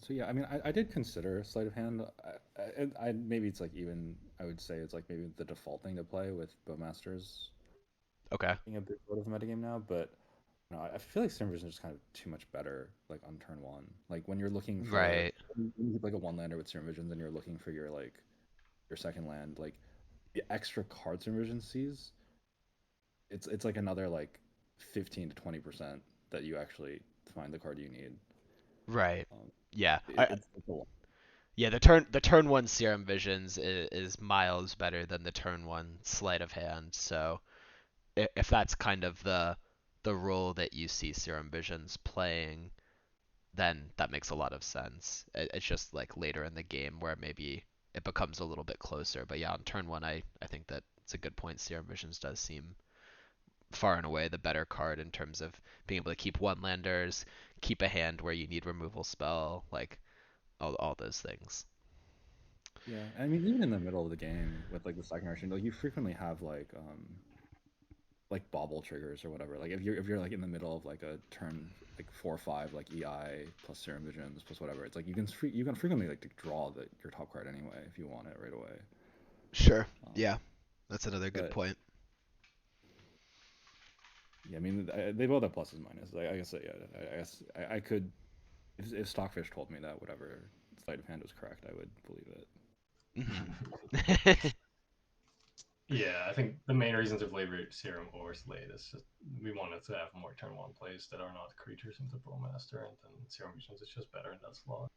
[SPEAKER 3] So yeah, I mean, I did consider sleight of hand. I maybe it's like even I would say it's like maybe the default thing to play with Bowmasters
[SPEAKER 1] Okay.
[SPEAKER 3] being a big part of the metagame now. But no, I feel like Sim Vision is kind of too much better like on turn one. Like when you're looking for
[SPEAKER 1] Right.
[SPEAKER 3] when you have like a one lander with Sim Vision, then you're looking for your like your second land. Like the extra card Sim Vision sees, it's like another like 15 to 20% that you actually find the card you need.
[SPEAKER 1] Right.
[SPEAKER 3] Um,
[SPEAKER 1] Yeah.
[SPEAKER 3] it's a lot.
[SPEAKER 1] Yeah. The turn one Serum Visions is miles better than the turn one Sleight of Hand. So if that's kind of the role that you see Serum Visions playing, then that makes a lot of sense. It's just like later in the game where maybe it becomes a little bit closer. But yeah, on turn one, I think that it's a good point. Serum Visions does seem far and away the better card in terms of being able to keep one landers, keep a hand where you need removal spell, like all those things.
[SPEAKER 3] Yeah, I mean, even in the middle of the game with like the second action, like you frequently have like bobble triggers or whatever. Like if you're like in the middle of like a turn like 4 or 5 like EI plus Serum Visions plus whatever, it's like you can frequently like draw your top card anyway if you want it right away.
[SPEAKER 1] Sure.
[SPEAKER 3] Um,
[SPEAKER 1] Yeah, that's another good
[SPEAKER 3] but
[SPEAKER 1] point.
[SPEAKER 3] yeah, I mean they both have pluses and minuses. I guess yeah, I guess I could if Stockfish told me that whatever sleight of hand was correct, I would believe it.
[SPEAKER 1] Hmm.
[SPEAKER 2] Yeah, I think the main reason to flavor Serum over Slate is just we wanted to have more turn one plays that are not creatures into Bowmaster, and then Serum Visions is just better in that slot.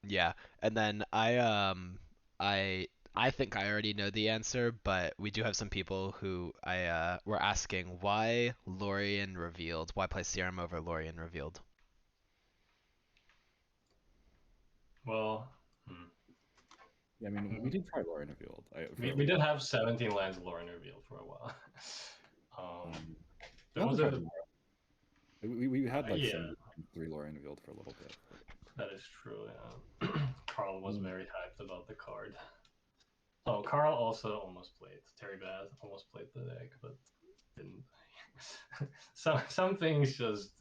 [SPEAKER 1] Yeah, and then I I think I already know the answer, but we do have some people who I were asking why Lorien Revealed, why play Serum over Lorien Revealed.
[SPEAKER 2] Well, hmm.
[SPEAKER 3] Yeah, I mean we did try Lorien Revealed for a
[SPEAKER 2] We did
[SPEAKER 3] while.
[SPEAKER 2] have 17 lands of Lauren revealed for a while.
[SPEAKER 3] Um,
[SPEAKER 2] There
[SPEAKER 3] we have
[SPEAKER 2] was
[SPEAKER 3] to try
[SPEAKER 2] a
[SPEAKER 3] tomorrow. We had like
[SPEAKER 2] yeah,
[SPEAKER 3] 73 Lorien Revealed for a little bit.
[SPEAKER 2] that is true. Yeah. Carl was
[SPEAKER 3] Mm.
[SPEAKER 2] very hyped about the card. Oh, Carl also almost played. Terry Bad almost played the deck, but didn't. Some things just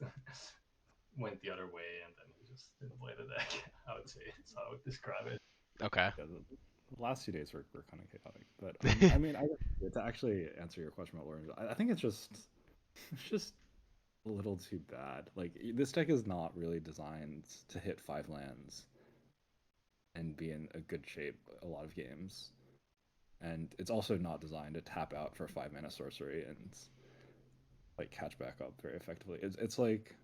[SPEAKER 2] went the other way, and then he just didn't play the deck. I would say that's how I would describe it.
[SPEAKER 1] Okay.
[SPEAKER 3] Yeah, the last 2 days were kind of chaotic, but I mean, to actually answer your question about Lorien, I think it's just a little too bad. Like this deck is not really designed to hit 5 lands and be in a good shape a lot of games, and it's also not designed to tap out for 5 mana sorcery and like catch back up very effectively. It's like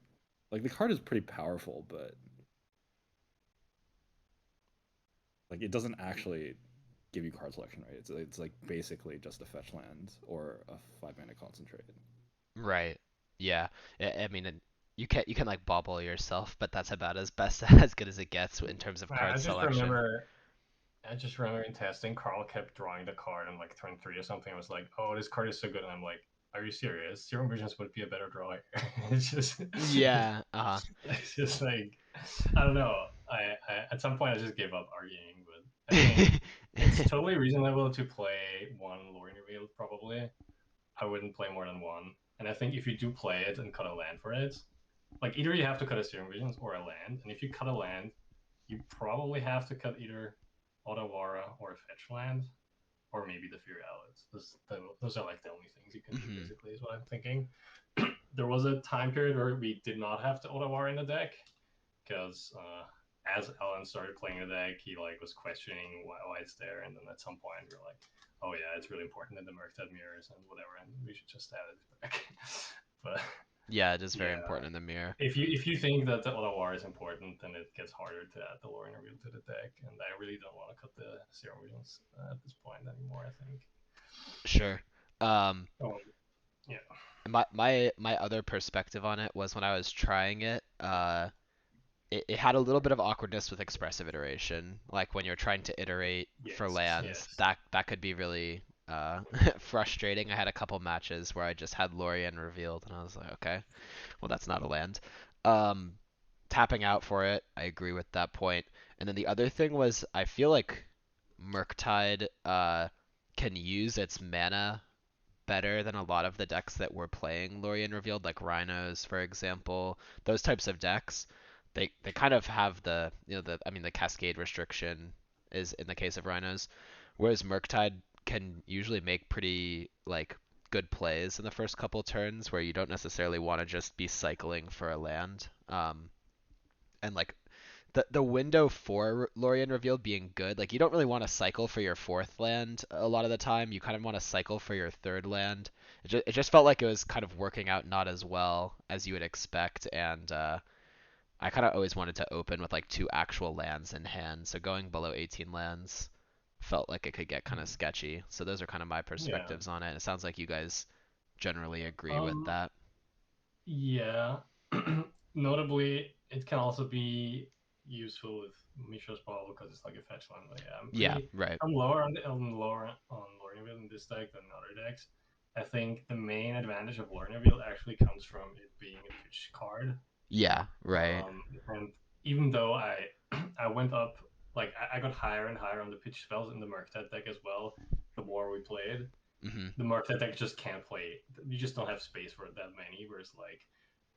[SPEAKER 3] the card is pretty powerful, but like it doesn't actually give you card selection, right? It's like basically just a fetch land or a 5 mana concentrate.
[SPEAKER 1] Right. Yeah. I mean, you can like bobble yourself, but that's about as best as good as it gets in terms of
[SPEAKER 2] I
[SPEAKER 1] card
[SPEAKER 2] just
[SPEAKER 1] selection.
[SPEAKER 2] remember I just remember in testing, Carl kept drawing the card on like turn three or something. I was like, "Oh, this card is so good," and I'm like, "Are you serious? Serum Visions would be a better draw here." it's just,
[SPEAKER 1] Yeah. Uh-huh.
[SPEAKER 2] it's just like, I don't know. I at some point I just gave up arguing, but I think it's totally reasonable to play one Lorien Revealed. Probably, I wouldn't play more than one. And I think if you do play it and cut a land for it, like either you have to cut a Serum Visions or a land, and if you cut a land, you probably have to cut either Otawara or a fetch land, or maybe the Fury Outlets. Those are like the only things you can do,
[SPEAKER 1] Hmm.
[SPEAKER 2] basically, is what I'm thinking. There was a time period where we did not have the Otawara in the deck, because as Alan started playing the deck, he like was questioning why it's there, and then at some point we are like, oh yeah, it's really important in the Murktide mirrors and whatever, and we should just add it back. But
[SPEAKER 1] Yeah, it is very
[SPEAKER 2] yeah,
[SPEAKER 1] important in the mirror.
[SPEAKER 2] if you think that the Otawara is important, then it gets harder to add the Lorien Reveal to the deck, and I really don't want to cut the Serum Visions at this point anymore. I think.
[SPEAKER 1] Sure. Um,
[SPEAKER 2] Oh yeah.
[SPEAKER 1] my other perspective on it was when I was trying it, it had a little bit of awkwardness with expressive iteration. Like when you're trying to iterate for
[SPEAKER 2] Yes.
[SPEAKER 1] lands,
[SPEAKER 2] Yes.
[SPEAKER 1] that could be really frustrating. I had a couple matches where I just had Lorien revealed, and I was like, okay, well that's not a land. Um, Tapping out for it, I agree with that point. And then the other thing was, I feel like Murktide can use its mana better than a lot of the decks that were playing Lorien Revealed, like Rhinos, for example. Those types of decks, they kind of have the I mean the cascade restriction is in the case of Rhinos, whereas Murktide can usually make pretty like good plays in the first couple turns where you don't necessarily want to just be cycling for a land. And like the window for Lorien Revealed being good, like you don't really want to cycle for your fourth land a lot of the time. You kind of want to cycle for your third land. It just felt like it was kind of working out not as well as you would expect, and I kind of always wanted to open with like two actual lands in hand. So going below 18 lands felt like it could get kind of sketchy. So those are kind of my
[SPEAKER 2] Yeah.
[SPEAKER 1] perspectives on it. It sounds like you guys generally agree with
[SPEAKER 2] Um,
[SPEAKER 1] that.
[SPEAKER 2] yeah. Notably, it can also be useful with Mishra's Ball because it's like a fetch line. But yeah,
[SPEAKER 1] Yeah, right.
[SPEAKER 2] I'm lower on lower on Lorneville in this deck than other decks. I think the main advantage of Lorneville actually comes from it being a pitch card.
[SPEAKER 1] Yeah, right.
[SPEAKER 2] And even though I went up, like I got higher and higher on the pitch spells in the Murktide deck as well, the more we played.
[SPEAKER 1] Mhm.
[SPEAKER 2] The Murktide deck just can't play. You just don't have space for that many. Whereas like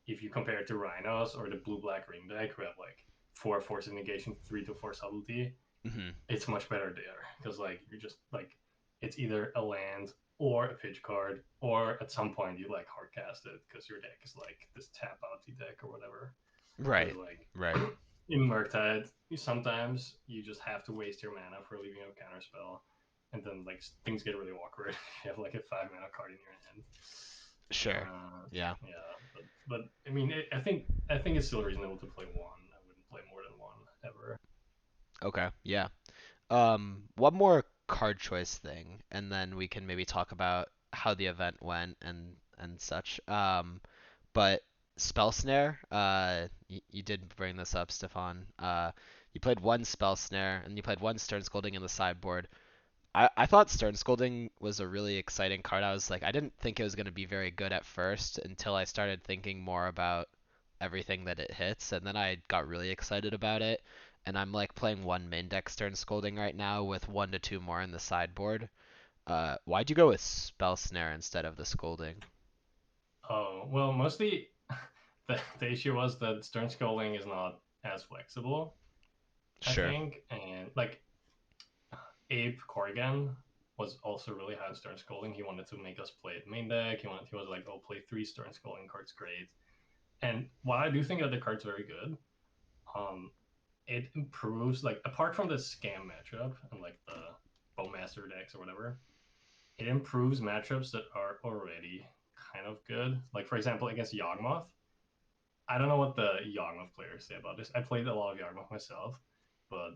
[SPEAKER 2] if you compare it to Rhinos or the blue black ring deck who have like 4 force negation, 3 to 4 subtlety,
[SPEAKER 1] Mhm.
[SPEAKER 2] it's much better there because like you're just like it's either a land or a pitch card, or at some point you like hardcast it because your deck is like this tap outy deck or whatever. Whereas
[SPEAKER 1] Right.
[SPEAKER 2] like
[SPEAKER 1] Right.
[SPEAKER 2] in Murktide, sometimes you just have to waste your mana for leaving a counter spell, and then like things get really awkward. You have like a 5 mana card in your hand.
[SPEAKER 1] Sure. Yeah.
[SPEAKER 2] Yeah, but I mean, I think it's still reasonable to play one. I wouldn't play more than one ever.
[SPEAKER 1] Okay. Yeah. One more card choice thing, and then we can maybe talk about how the event went and such. But Spell Snare, you did bring this up, Stefan. You played one Spell Snare and you played one Stern Scolding in the sideboard. I thought Stern Scolding was a really exciting card. I was like, I didn't think it was going to be very good at first until I started thinking more about everything that it hits, and then I got really excited about it. And I'm like playing one main deck Stern Scolding right now with 1 to 2 more in the sideboard. Why'd you go with Spell Snare instead of the Scolding?
[SPEAKER 2] Oh well, mostly the issue was that Stern Sculling is not as flexible, I
[SPEAKER 1] Sure.
[SPEAKER 2] think, and like Abe Corrigan was also really high on Stern Sculling. He wanted to make us play it main deck. He was like, "Oh, play 3 Stern Sculling cards, great." And while I do think that the card's very good, um, it improves like apart from the scam matchup and like the Bowmaster decks or whatever, it improves matchups that are already kind of good. Like for example, against Yawgmoth, I don't know what the Yawgmoth players say about this. I played a lot of Yawgmoth myself, but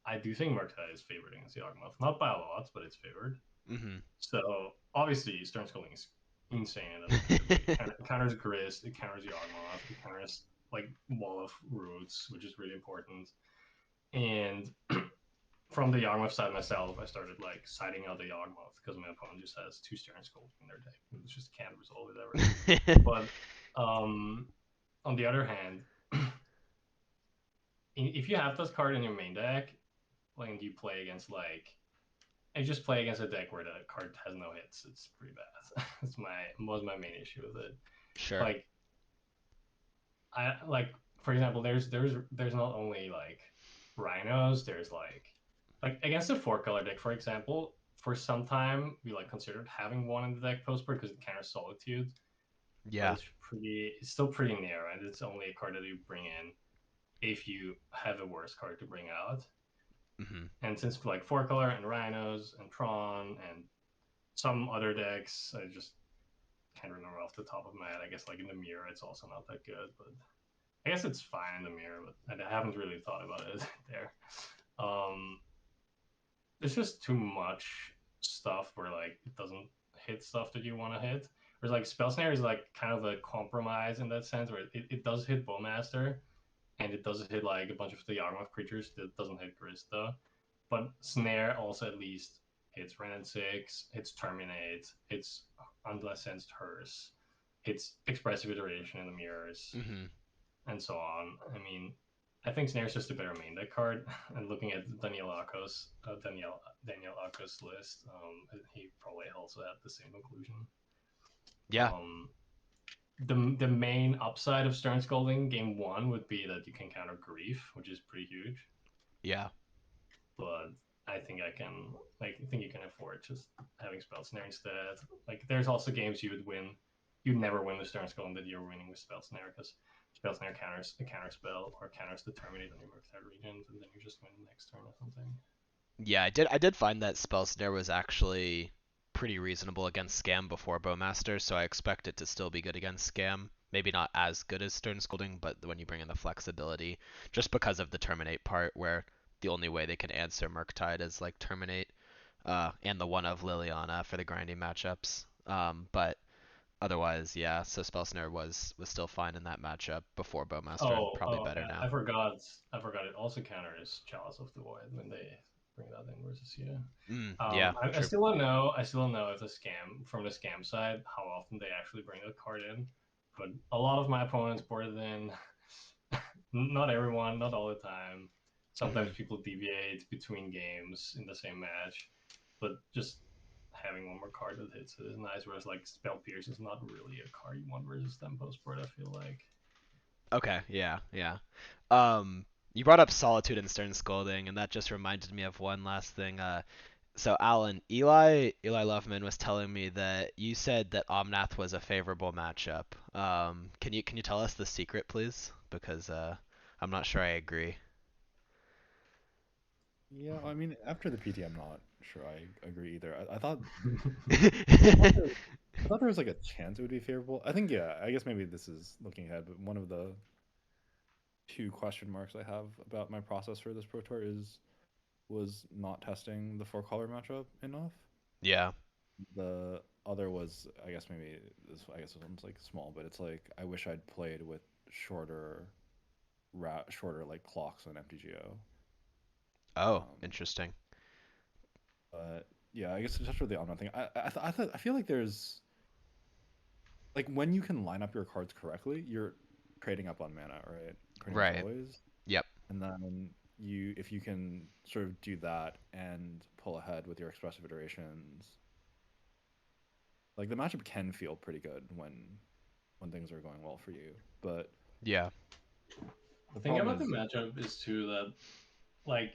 [SPEAKER 2] I do think Murktide is favored against Yawgmoth. Not by a lot, but it's favored.
[SPEAKER 1] Mm-hmm.
[SPEAKER 2] So obviously, Stern Sculling is insane in that matchup. Like it counters Grist, it counters Yawgmoth, it counters like Wall of Roots, which is really important. And from the Yawgmoth side myself, I started like siding out the Yawgmoth because my opponent just has 2 Stern Skulls in their deck. It just can't resolve it ever. But on the other hand, if you have this card in your main deck, and you play against like, and just play against a deck where the card has no hits, it's pretty bad. That's my main issue with it.
[SPEAKER 1] Sure.
[SPEAKER 2] Like I like for example, there's not only like rhinos, there's like against a 4 color deck, for example. For some time, we like considered having one in the deck postboard because it counters Solitude, but
[SPEAKER 1] Yeah.
[SPEAKER 2] it's still pretty narrow, and it's only a card that you bring in if you have a worse card to bring out.
[SPEAKER 1] Mm-hmm.
[SPEAKER 2] And since like 4 color and Rhinos and Tron and some other decks, I just can't remember off the top of my head. I guess like in the mirror, it's also not that good, but I guess it's fine in the mirror. But I haven't really thought about it there. Um, there's just too much stuff where like it doesn't hit stuff that you want to hit. Whereas like Spell Snare is like kind of a compromise in that sense, where it does hit Bowmaster, and it does hit like a bunch of the Yarmouth creatures that doesn't hit Grist though. But Snare also at least hits Ren and 6, hits Terminate, hits Unlicensed Hearse, hits Expressive Iteration in the mirrors,
[SPEAKER 1] Mm-hmm.
[SPEAKER 2] and so on. I mean, I think Snare's just a better main deck card. And looking at Daniel Akos list, he probably also had the same conclusion.
[SPEAKER 1] Yeah.
[SPEAKER 2] Um, the main upside of Stern Scolding game one would be that you can counter Grief, which is pretty huge.
[SPEAKER 1] Yeah.
[SPEAKER 2] But I think I think you can afford just having Spell Snare instead. Like there's also games you would win, you'd never win with Stern Scolding that you're winning with Spell Snare because Spell Snare counters a counter spell or counters the Terminate on your Murktide Regent, and then you just win the next turn or something.
[SPEAKER 1] Yeah, I did find that Spell Snare was actually pretty reasonable against Scam before Bowmaster, so I expect it to still be good against Scam. Maybe not as good as Stern Scolding, but when you bring in the flexibility, just because of the Terminate part, where the only way they can answer Murktide is like Terminate, and the one of Liliana for the grinding matchups. But Otherwise, yeah. So Spell Snare was still fine in that matchup before Bowmaster, and
[SPEAKER 2] Oh,
[SPEAKER 1] probably
[SPEAKER 2] oh,
[SPEAKER 1] better
[SPEAKER 2] yeah,
[SPEAKER 1] now.
[SPEAKER 2] I forgot. I forgot. It also counters Chalice of the Void when they bring that in versus you.
[SPEAKER 1] Yeah,
[SPEAKER 2] I
[SPEAKER 1] true.
[SPEAKER 2] still don't know. I still don't know if the scam from the scam side how often they actually bring the card in. But a lot of my opponents board it in. Not everyone, not all the time. Sometimes
[SPEAKER 1] Hmm.
[SPEAKER 2] people deviate between games in the same match, but just having one more card that hits it is nice. Whereas like Spell Pierce is not really a card you want versus them post board. I feel like.
[SPEAKER 1] Okay, yeah, yeah. You brought up Solitude and Stern Scolding, and that just reminded me of one last thing. So Alan, Eli Loveman was telling me that you said that Omnath was a favorable matchup. Can you tell us the secret, please? Because I'm not sure I agree.
[SPEAKER 3] Yeah, I mean, after the PT, I'm not sure I agree either.
[SPEAKER 1] Hmm.
[SPEAKER 3] I thought there was like a chance it would be favorable. I think, yeah, I guess maybe this is looking ahead, but one of the two question marks I have about my process for this Pro Tour is was not testing the four color matchup enough.
[SPEAKER 1] Yeah.
[SPEAKER 3] The other was, I guess maybe I guess this one's like small, but it's like I wish I'd played with shorter shorter like clocks on MTGO.
[SPEAKER 1] Oh,
[SPEAKER 3] Um,
[SPEAKER 1] interesting.
[SPEAKER 3] but yeah, I guess to touch with the Omnath thing, I feel like there's like when you can line up your cards correctly, you're trading up on mana, right? Pretty much
[SPEAKER 1] Right.
[SPEAKER 3] always.
[SPEAKER 1] Yep.
[SPEAKER 3] And then if you can sort of do that and pull ahead with your expressive iterations, like the matchup can feel pretty good when things are going well for you. But
[SPEAKER 1] Yeah.
[SPEAKER 3] the
[SPEAKER 2] The thing
[SPEAKER 3] problem
[SPEAKER 2] about the
[SPEAKER 3] is,
[SPEAKER 2] matchup is too that like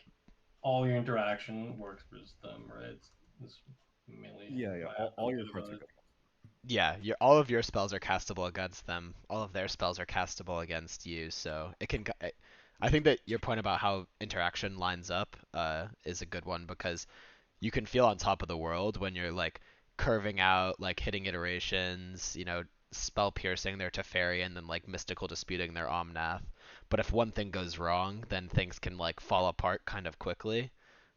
[SPEAKER 2] all your interaction works with them, right? It's mainly
[SPEAKER 3] yeah,
[SPEAKER 2] why I
[SPEAKER 3] all
[SPEAKER 2] feel
[SPEAKER 3] your
[SPEAKER 2] good
[SPEAKER 3] cards
[SPEAKER 2] about
[SPEAKER 3] are
[SPEAKER 2] it.
[SPEAKER 3] good.
[SPEAKER 1] Yeah, all of your spells are castable against them. All of their spells are castable against you. So it can. I think that your point about how interaction lines up is a good one because you can feel on top of the world when you're like curving out, like hitting iterations, spell piercing their Teferi and then like mystical disputing their Omnath. But if one thing goes wrong, then things can like fall apart kind of quickly,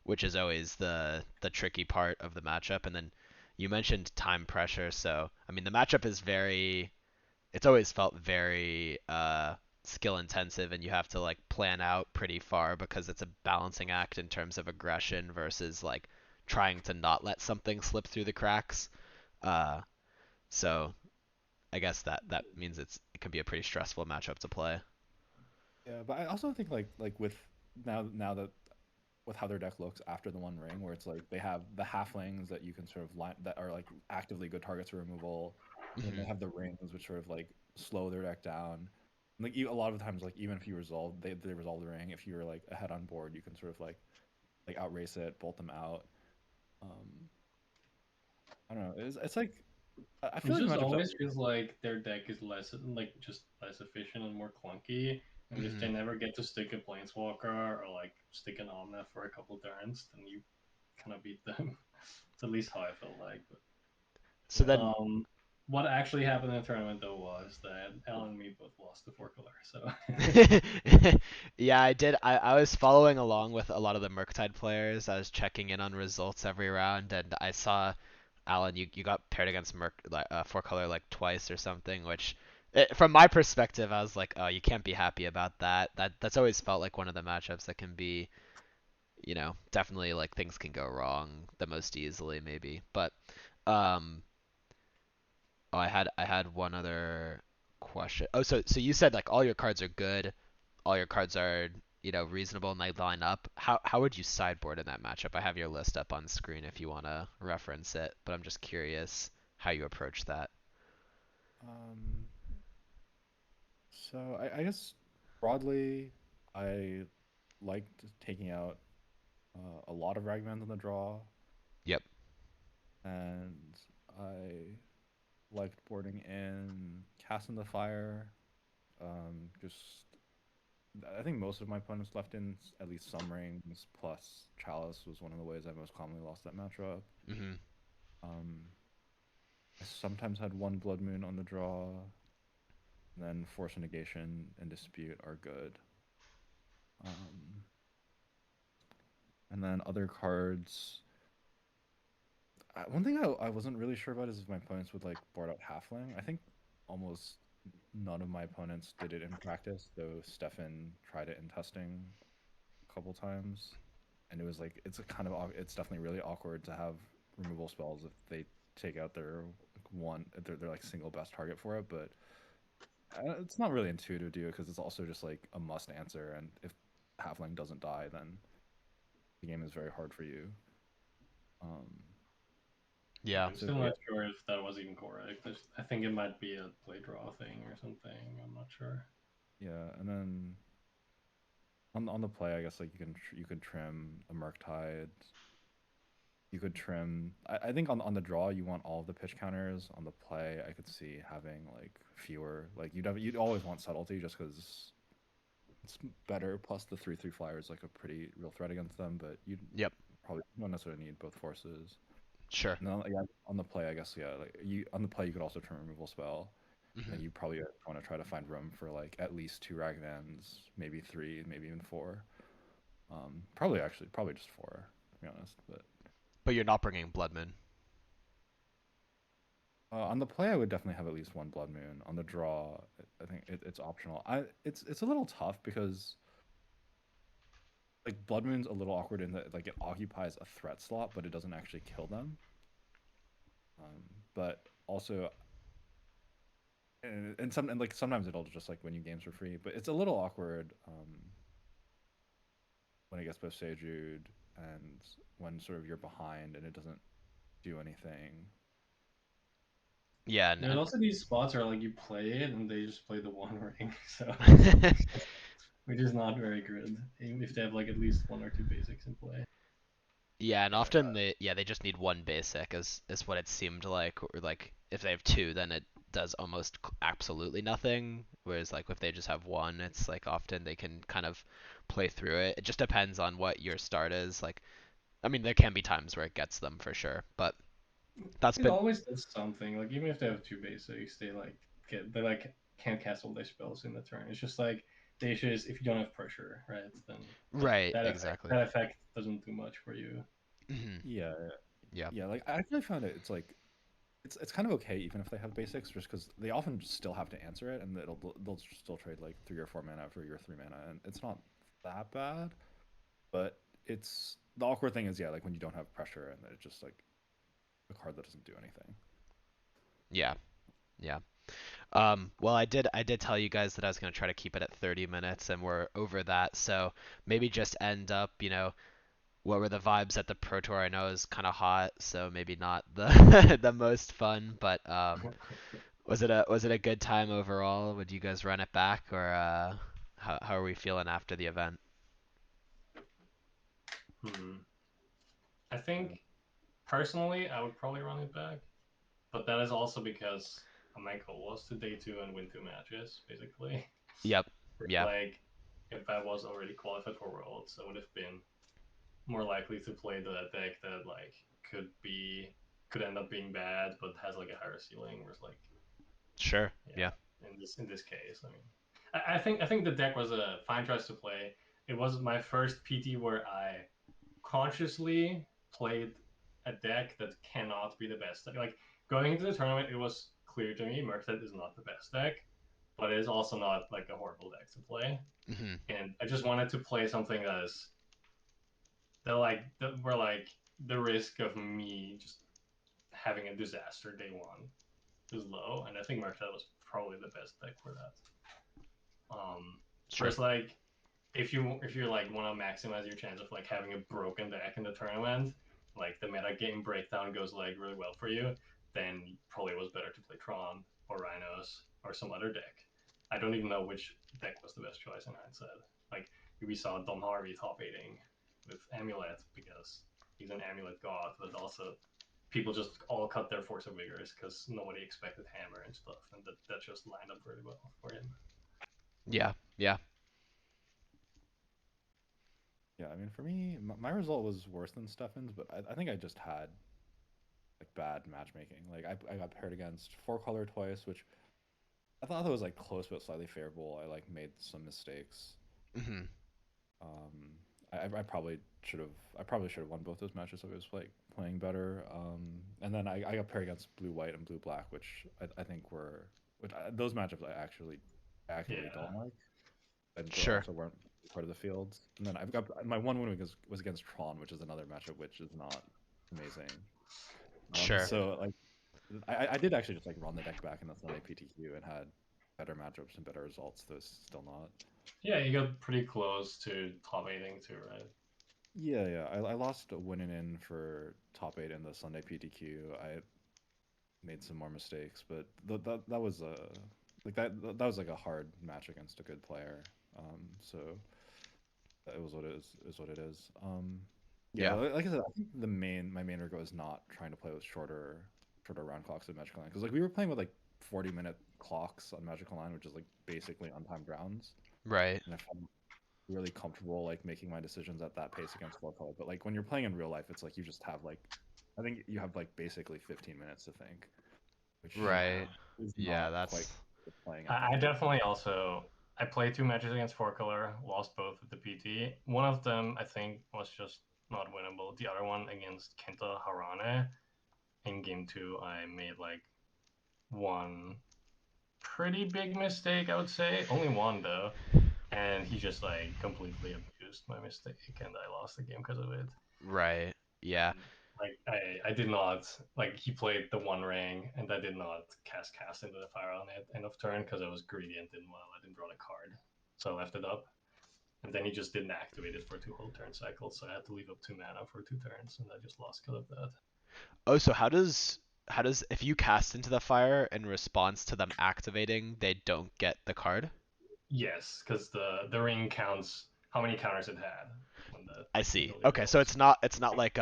[SPEAKER 1] which is always the tricky part of the matchup. And then you mentioned time pressure, so I mean the matchup is very it's always felt very skill intensive and you have to like plan out pretty far because it's a balancing act in terms of aggression versus like trying to not let something slip through the cracks. Uh, so I guess that means it can be a pretty stressful matchup to play.
[SPEAKER 3] Yeah, but I also think like with now that with how their deck looks after the One Ring, where it's like they have the halflings that you can sort of line that are like actively good targets for removal, and then they
[SPEAKER 1] Hmm.
[SPEAKER 3] have the rings which sort of like slow their deck down. Like a lot of the times, like even if you resolve, they resolve the ring. If you're like ahead on board, you can sort of like outrace it, bolt them out. Um, I don't know. It's like I
[SPEAKER 2] It
[SPEAKER 3] feel like the
[SPEAKER 2] just
[SPEAKER 3] matchup's
[SPEAKER 2] always feels like their deck is less like just less efficient and more clunky. And if they
[SPEAKER 1] Hmm.
[SPEAKER 2] never get to stick a planeswalker or like stick an Omnath for a couple turns, then you kind of beat them. It's at least how I felt like. But
[SPEAKER 1] So
[SPEAKER 2] yeah.
[SPEAKER 1] then
[SPEAKER 2] What actually happened in the tournament though was that Alan and me both lost the four color. So
[SPEAKER 1] yeah, I did. I was following along with a lot of the Murktide players. I was checking in on results every round, and I saw Alan, you got paired against four color like twice or something, which from my perspective, I was like, oh, you can't be happy about that. That's always felt like one of the matchups that can be, definitely like things can go wrong the most easily maybe. But um, oh, I had one other question. Oh, so you said like all your cards are good, all your cards are reasonable and they line up. How would you sideboard in that matchup? I have your list up on screen if you want to reference it, but I'm just curious how you approach that.
[SPEAKER 3] um. So I guess broadly, I liked taking out a lot of Ragmans in the draw,
[SPEAKER 1] Yep.
[SPEAKER 3] and I liked boarding in Cast in the Fire. Just I think most of my opponents left in at least some rings, plus Chalice was one of the ways I most commonly lost that matchup.
[SPEAKER 1] Mhm.
[SPEAKER 3] Um, I sometimes had one Blood Moon on the draw, and then Force of Negation and Dispute are good. And then other cards, one thing I wasn't really sure about is if my opponents would like board out halfling. I think almost none of my opponents did it in practice, though Stefan tried it in testing a couple times, and it was like it's definitely really awkward to have removal spells if they take out their like single best target for it, but it's not really intuitive to do it because it's also just like a must answer, and if halfling doesn't die, then the game is very hard for you.
[SPEAKER 2] Yeah,
[SPEAKER 1] Yeah.
[SPEAKER 2] I'm
[SPEAKER 3] So
[SPEAKER 2] still
[SPEAKER 3] yeah,
[SPEAKER 2] not sure if that was even correct. I think it might be a play draw thing or something. I'm not sure.
[SPEAKER 3] yeah, and then on the play, I guess like you could trim a Murktide. You could trim. I think on the draw you want all of the pitch counters. On the play, I could see having like fewer. Like you'd always want subtlety just because it's better. Plus the 3/3 flyer is like a pretty real threat against them. But you
[SPEAKER 1] Yep.
[SPEAKER 3] probably don't necessarily need both forces.
[SPEAKER 1] Sure.
[SPEAKER 3] And then, yeah, on the play, I guess yeah, like you on the play you could also trim removal spell. And
[SPEAKER 1] Hmm.
[SPEAKER 3] then you probably want to try to find room for like at least 2 Ragnans, maybe 3, maybe even 4. Probably just 4, to be honest. But
[SPEAKER 1] But you're not bringing Blood Moon.
[SPEAKER 3] on the play, I would definitely have at least one Blood Moon. On the draw, I think it's optional. It's a little tough because like Blood Moon's a little awkward in that like it occupies a threat slot, but it doesn't actually kill them. But also, and like sometimes it'll just like win you games for free. But it's a little awkward when it gets both Sejude and when sort of you're behind and it doesn't do anything.
[SPEAKER 1] Yeah,
[SPEAKER 2] There's also these spots where like you play it and they just play the One Ring, so which is not very good. Even if they have like at least 1 or 2 basics in play.
[SPEAKER 1] yeah, and often they just need one basic is what it seemed like, or like if they have two, then it does almost absolutely nothing. Whereas like if they just have one, it's like often they can kind of play through it. It just depends on what your start is. Like, I mean, there can be times where it gets them for sure, but that's
[SPEAKER 2] It
[SPEAKER 1] been
[SPEAKER 2] always does something. Like even if they have 2 basics, they like can't cast all their spells in the turn. It's just like they just if you don't have pressure, right? Then like
[SPEAKER 1] right, exactly.
[SPEAKER 2] that effect doesn't do much for you.
[SPEAKER 1] Hmm.
[SPEAKER 3] Yeah,
[SPEAKER 1] Yeah,
[SPEAKER 3] yeah. Like I actually found it's like it's kind of okay even if they have basics, just because they often still have to answer it, and they'll still trade like 3 or 4 mana for your 3 mana, and it's not that bad. But it's the awkward thing is yeah, like when you don't have pressure and it's just like a card that doesn't do anything.
[SPEAKER 1] yeah, yeah. Well, I did tell you guys that I was gonna try to keep it at 30 minutes, and we're over that. So maybe just end up, what were the vibes at the Pro Tour? I know it was kind of hot, so maybe not the the most fun, but was it a good time overall? Would you guys run it back, or how are we feeling after the event?
[SPEAKER 2] Hmm. I think personally I would probably run it back, but that is also because my goal was to day 2 and win 2 matches basically.
[SPEAKER 1] Yep. Yeah.
[SPEAKER 2] Like if I was already qualified for Worlds, I would have been more likely to play the deck that like could end up being bad but has like a higher ceiling. Whereas like
[SPEAKER 1] Sure. Yeah.
[SPEAKER 2] in this case, I mean, I think the deck was a fine choice to play. It was my first PT where I consciously played a deck that cannot be the best. Like going into the tournament, it was clear to me Murktide is not the best deck, but it is also not like a horrible deck to play.
[SPEAKER 1] Hmm.
[SPEAKER 2] And I just wanted to play something that is where like the risk of me just having a disaster day 1 is low, and I think Murktide was probably the best deck for that.
[SPEAKER 1] Sure.
[SPEAKER 2] Whereas like if you like want to maximize your chance of like having a broken deck in the tournament, like the meta game breakdown goes like really well for you, then probably was better to play Tron or Rhinos or some other deck. I don't even know which deck was the best choice in hindsight. Like we saw Dom Harvey top 8ing with Amulet because he's an Amulet god, but also people just all cut their Force of Vigors because nobody expected Hammer and stuff, and that just lined up really well for him.
[SPEAKER 1] Yeah. Yeah.
[SPEAKER 3] Yeah, I mean for me, my result was worse than Stefan's, but I think I just had like bad matchmaking. Like I got paired against 4 color twice, which I thought that was like close but slightly favorable. I like made some mistakes.
[SPEAKER 1] Hmm.
[SPEAKER 3] Um, I probably should have won both those matches if I was playing better. And then I got paired against blue white and blue black, which I think were those matchups I actually don't like, and so
[SPEAKER 1] Sure.
[SPEAKER 3] also weren't part of the fields. And then I've got my one win was against Tron, which is another matchup which is not amazing.
[SPEAKER 1] Sure.
[SPEAKER 3] So like I did actually just like run the deck back in the Sunday PTQ and had better matchups and better results. Though still not.
[SPEAKER 2] Yeah, you got pretty close to top 8ing too, right?
[SPEAKER 3] Yeah. I lost a winning in for top 8 in the Sunday PTQ. I made some more mistakes, but that was that was like a hard match against a good player. So it was what it is what it is. Yeah,
[SPEAKER 1] Yeah.
[SPEAKER 3] like I said, I think my main regret is not trying to play with shorter round clocks in Magic Online, because like we were playing with like 40-minute clocks on Magic Online, which is like basically untimed rounds,
[SPEAKER 1] Right.
[SPEAKER 3] and I felt really comfortable like making my decisions at that pace against four color. But like when you're playing in real life, it's like you just have like I think you have like basically 15 minutes to think, which
[SPEAKER 1] Right.
[SPEAKER 3] is
[SPEAKER 1] Yeah,
[SPEAKER 3] not quite
[SPEAKER 1] that's
[SPEAKER 3] playing at
[SPEAKER 2] I
[SPEAKER 3] that.
[SPEAKER 2] definitely also I played 2 matches against 4 color, lost both with the PT. One of them I think was just not winnable. The other one against Kenta Harane in game 2, I made like one pretty big mistake, I would say. Only one though, and he just like completely abused my mistake, and I lost the game because of it.
[SPEAKER 1] right. Yeah.
[SPEAKER 2] Like I did not like he played the One Ring, and I did not cast into the fire on it end of turn because I was greedy and didn't want to let him draw the card, so I left it up. And then he just didn't activate it for 2 whole turn cycles, so I had to leave up 2 mana for 2 turns, and I just lost because of that.
[SPEAKER 1] Oh, so how does if you cast into the fire in response to them activating, they don't get the card?
[SPEAKER 2] Yes, because the ring counts how many counters it had when the
[SPEAKER 1] I see.
[SPEAKER 2] ability
[SPEAKER 1] Okay, so
[SPEAKER 2] goes.
[SPEAKER 1] it's not like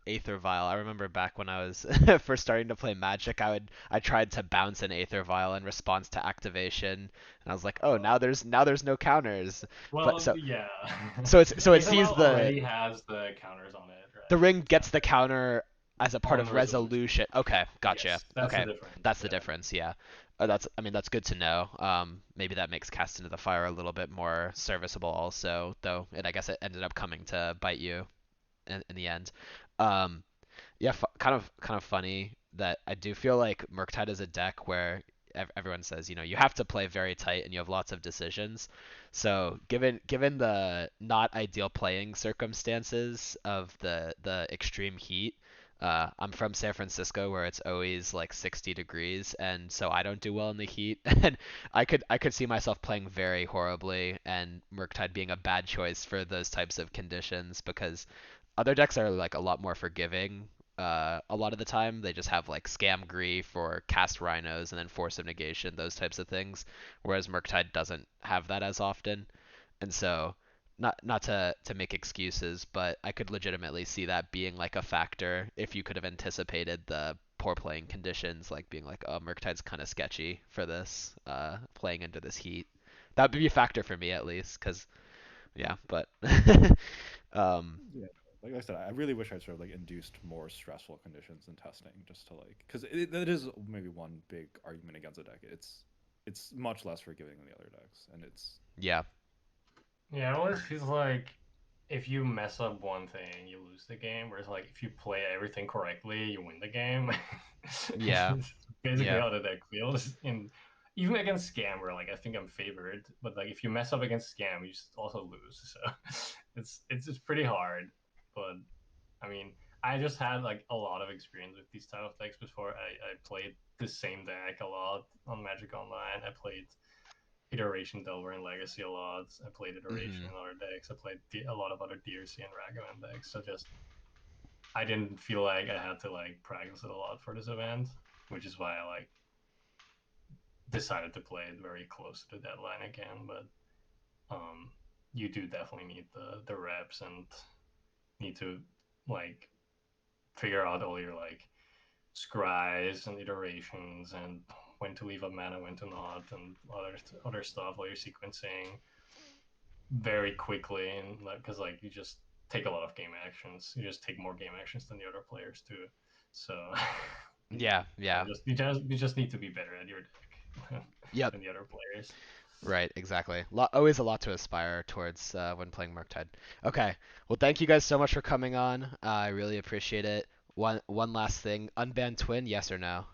[SPEAKER 1] Aether Vial. I remember back when I was first starting to play Magic, I tried to bounce an Aether Vial in response to activation, and I was like, oh,
[SPEAKER 2] Uh,
[SPEAKER 1] now there's no counters. But
[SPEAKER 2] well,
[SPEAKER 1] so
[SPEAKER 2] yeah.
[SPEAKER 1] so it sees
[SPEAKER 2] Aethervial already has the counters on it,
[SPEAKER 1] the
[SPEAKER 2] right?
[SPEAKER 1] ring
[SPEAKER 2] It
[SPEAKER 1] gets
[SPEAKER 2] counts
[SPEAKER 1] the
[SPEAKER 2] it
[SPEAKER 1] counter as a part
[SPEAKER 2] on
[SPEAKER 1] of
[SPEAKER 2] resolution.
[SPEAKER 1] resolution. Okay, gotcha.
[SPEAKER 2] Yes, that's the
[SPEAKER 1] Okay,
[SPEAKER 2] difference.
[SPEAKER 1] that's the
[SPEAKER 2] Yeah.
[SPEAKER 1] difference. Yeah, that's good to know. Maybe that makes Cast into the Fire a little bit more serviceable, also, though. And I guess it ended up coming to bite you in the end. Um, yeah, kind of funny that I do feel like Murktide is a deck where everyone says, you have to play very tight and you have lots of decisions. So given the not ideal playing circumstances of the extreme heat, I'm from San Francisco where it's always like 60 degrees, and so I don't do well in the heat. And I could see myself playing very horribly, and Murktide being a bad choice for those types of conditions because other decks are like a lot more forgiving. A lot of the time, they just have like Scam Grief or Cast Rhinos and then Force of Negation, those types of things. Whereas Murktide doesn't have that as often, and so not to make excuses, but I could legitimately see that being like a factor if you could have anticipated the poor playing conditions, like being like, oh, Murktide's kind of sketchy for this, playing into this heat. That would be a factor for me at least, because yeah, but um,
[SPEAKER 3] Yeah, like I said, I really wish I sort of like induced more stressful conditions in testing, just to like, because it is maybe one big argument against a deck. It's much less forgiving than the other decks, and it's
[SPEAKER 1] yeah,
[SPEAKER 2] Yeah, it always feels like if you mess up one thing, you lose the game. Whereas, like, if you play everything correctly, you win the game.
[SPEAKER 1] yeah,
[SPEAKER 2] It's basically
[SPEAKER 1] yeah,
[SPEAKER 2] how the deck feels. In even against Scam, where like I think I'm favored, but like if you mess up against Scam, you just also lose. So it's pretty hard. But I mean, I just had like a lot of experience with these type of decks before. I played the same deck a lot on Magic Online. I played Iteration Delver and Legacy a lot. I played Iteration
[SPEAKER 1] hmm
[SPEAKER 2] in other decks. I played a lot of other DRC and Ragavan decks. So just I didn't feel like I had to like practice it a lot for this event, which is why I like decided to play it very close to the deadline again. But um, you do definitely need the reps and need to like figure out all your like scries and iterations and when to leave a mana, when to not, and other stuff while you're sequencing very quickly, and like because like you just take a lot of game actions. You just take more game actions than the other players too. So
[SPEAKER 1] yeah,
[SPEAKER 2] yeah,
[SPEAKER 1] yeah.
[SPEAKER 2] you just need to be better at your deck.
[SPEAKER 1] Yep.
[SPEAKER 2] than the other players.
[SPEAKER 1] Right, exactly. Always a lot to aspire towards when playing Murktide. Okay, well, thank you guys so much for coming on. I really appreciate it. One last thing, unbanned twin, yes or no?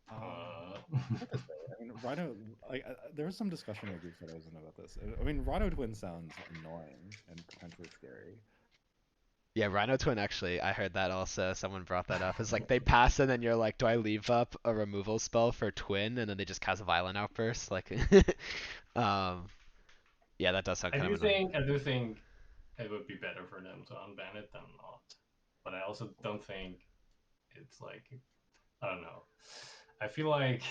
[SPEAKER 2] Uh,
[SPEAKER 3] Hard to say. I mean, Rhino. There was some discussion in the group that I was in about this. I mean, Rhino Twin sounds annoying and potentially scary.
[SPEAKER 1] Yeah, Rhino Twin actually, I heard that also. Someone brought that up. It's like they pass and then you're like, do I leave up a removal spell for Twin? And then they just cast a Violent Outburst. Like, um, yeah, that does sound
[SPEAKER 2] I
[SPEAKER 1] kind
[SPEAKER 2] do
[SPEAKER 1] of annoying.
[SPEAKER 2] think I do think it would be better for them to unban it than not. But I also don't think it's like, I don't know. I feel like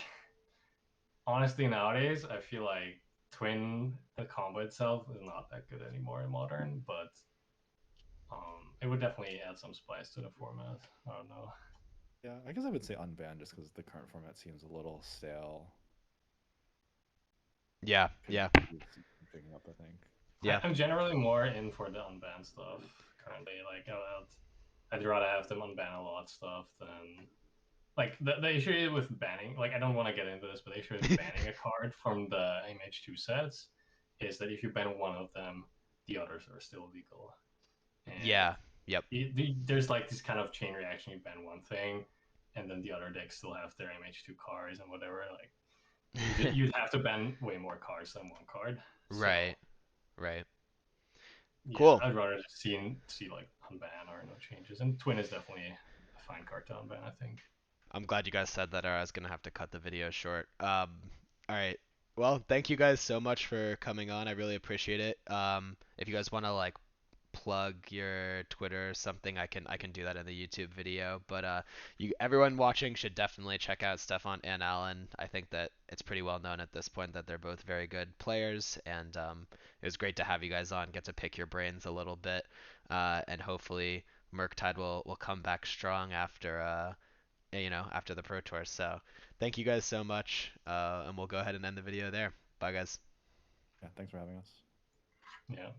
[SPEAKER 2] honestly nowadays I feel like Twin the combo itself is not that good anymore in modern, but it would definitely add some spice to the format. I don't know.
[SPEAKER 3] Yeah, I guess I would say unbanned just because the current format seems a little stale.
[SPEAKER 1] Yeah,
[SPEAKER 3] Could
[SPEAKER 1] yeah,
[SPEAKER 3] use some picking up, I think.
[SPEAKER 1] yeah.
[SPEAKER 2] I'm generally more in for the unbanned stuff currently. Like I'd rather have them unban a lot of stuff than like the issue with banning. Like I don't want to get into this, but the issue with banning a card from the MH2 sets is that if you ban one of them, the others are still legal. And
[SPEAKER 1] Yeah, yep.
[SPEAKER 2] there's like this kind of chain reaction. You ban one thing, and then the other decks still have their MH2 cards and whatever. Like you'd have to ban way more cards than one card.
[SPEAKER 1] Right,
[SPEAKER 2] So
[SPEAKER 1] right.
[SPEAKER 2] yeah,
[SPEAKER 1] Cool.
[SPEAKER 2] I'd rather just see like unban or no changes. And Twin is definitely a fine card to unban, I think.
[SPEAKER 1] I'm glad you guys said that, or I was gonna have to cut the video short. All right. Well, thank you guys so much for coming on. I really appreciate it. If you guys want to like plug your Twitter or something, I can do that in the YouTube video. But everyone watching should definitely check out Stefan and Alan. I think that it's pretty well known at this point that they're both very good players, and it was great to have you guys on, get to pick your brains a little bit, and hopefully Murktide will come back strong after the Pro Tour. So thank you guys so much, and we'll go ahead and end the video there. Bye, guys.
[SPEAKER 3] Yeah, thanks for having us.
[SPEAKER 2] Yeah.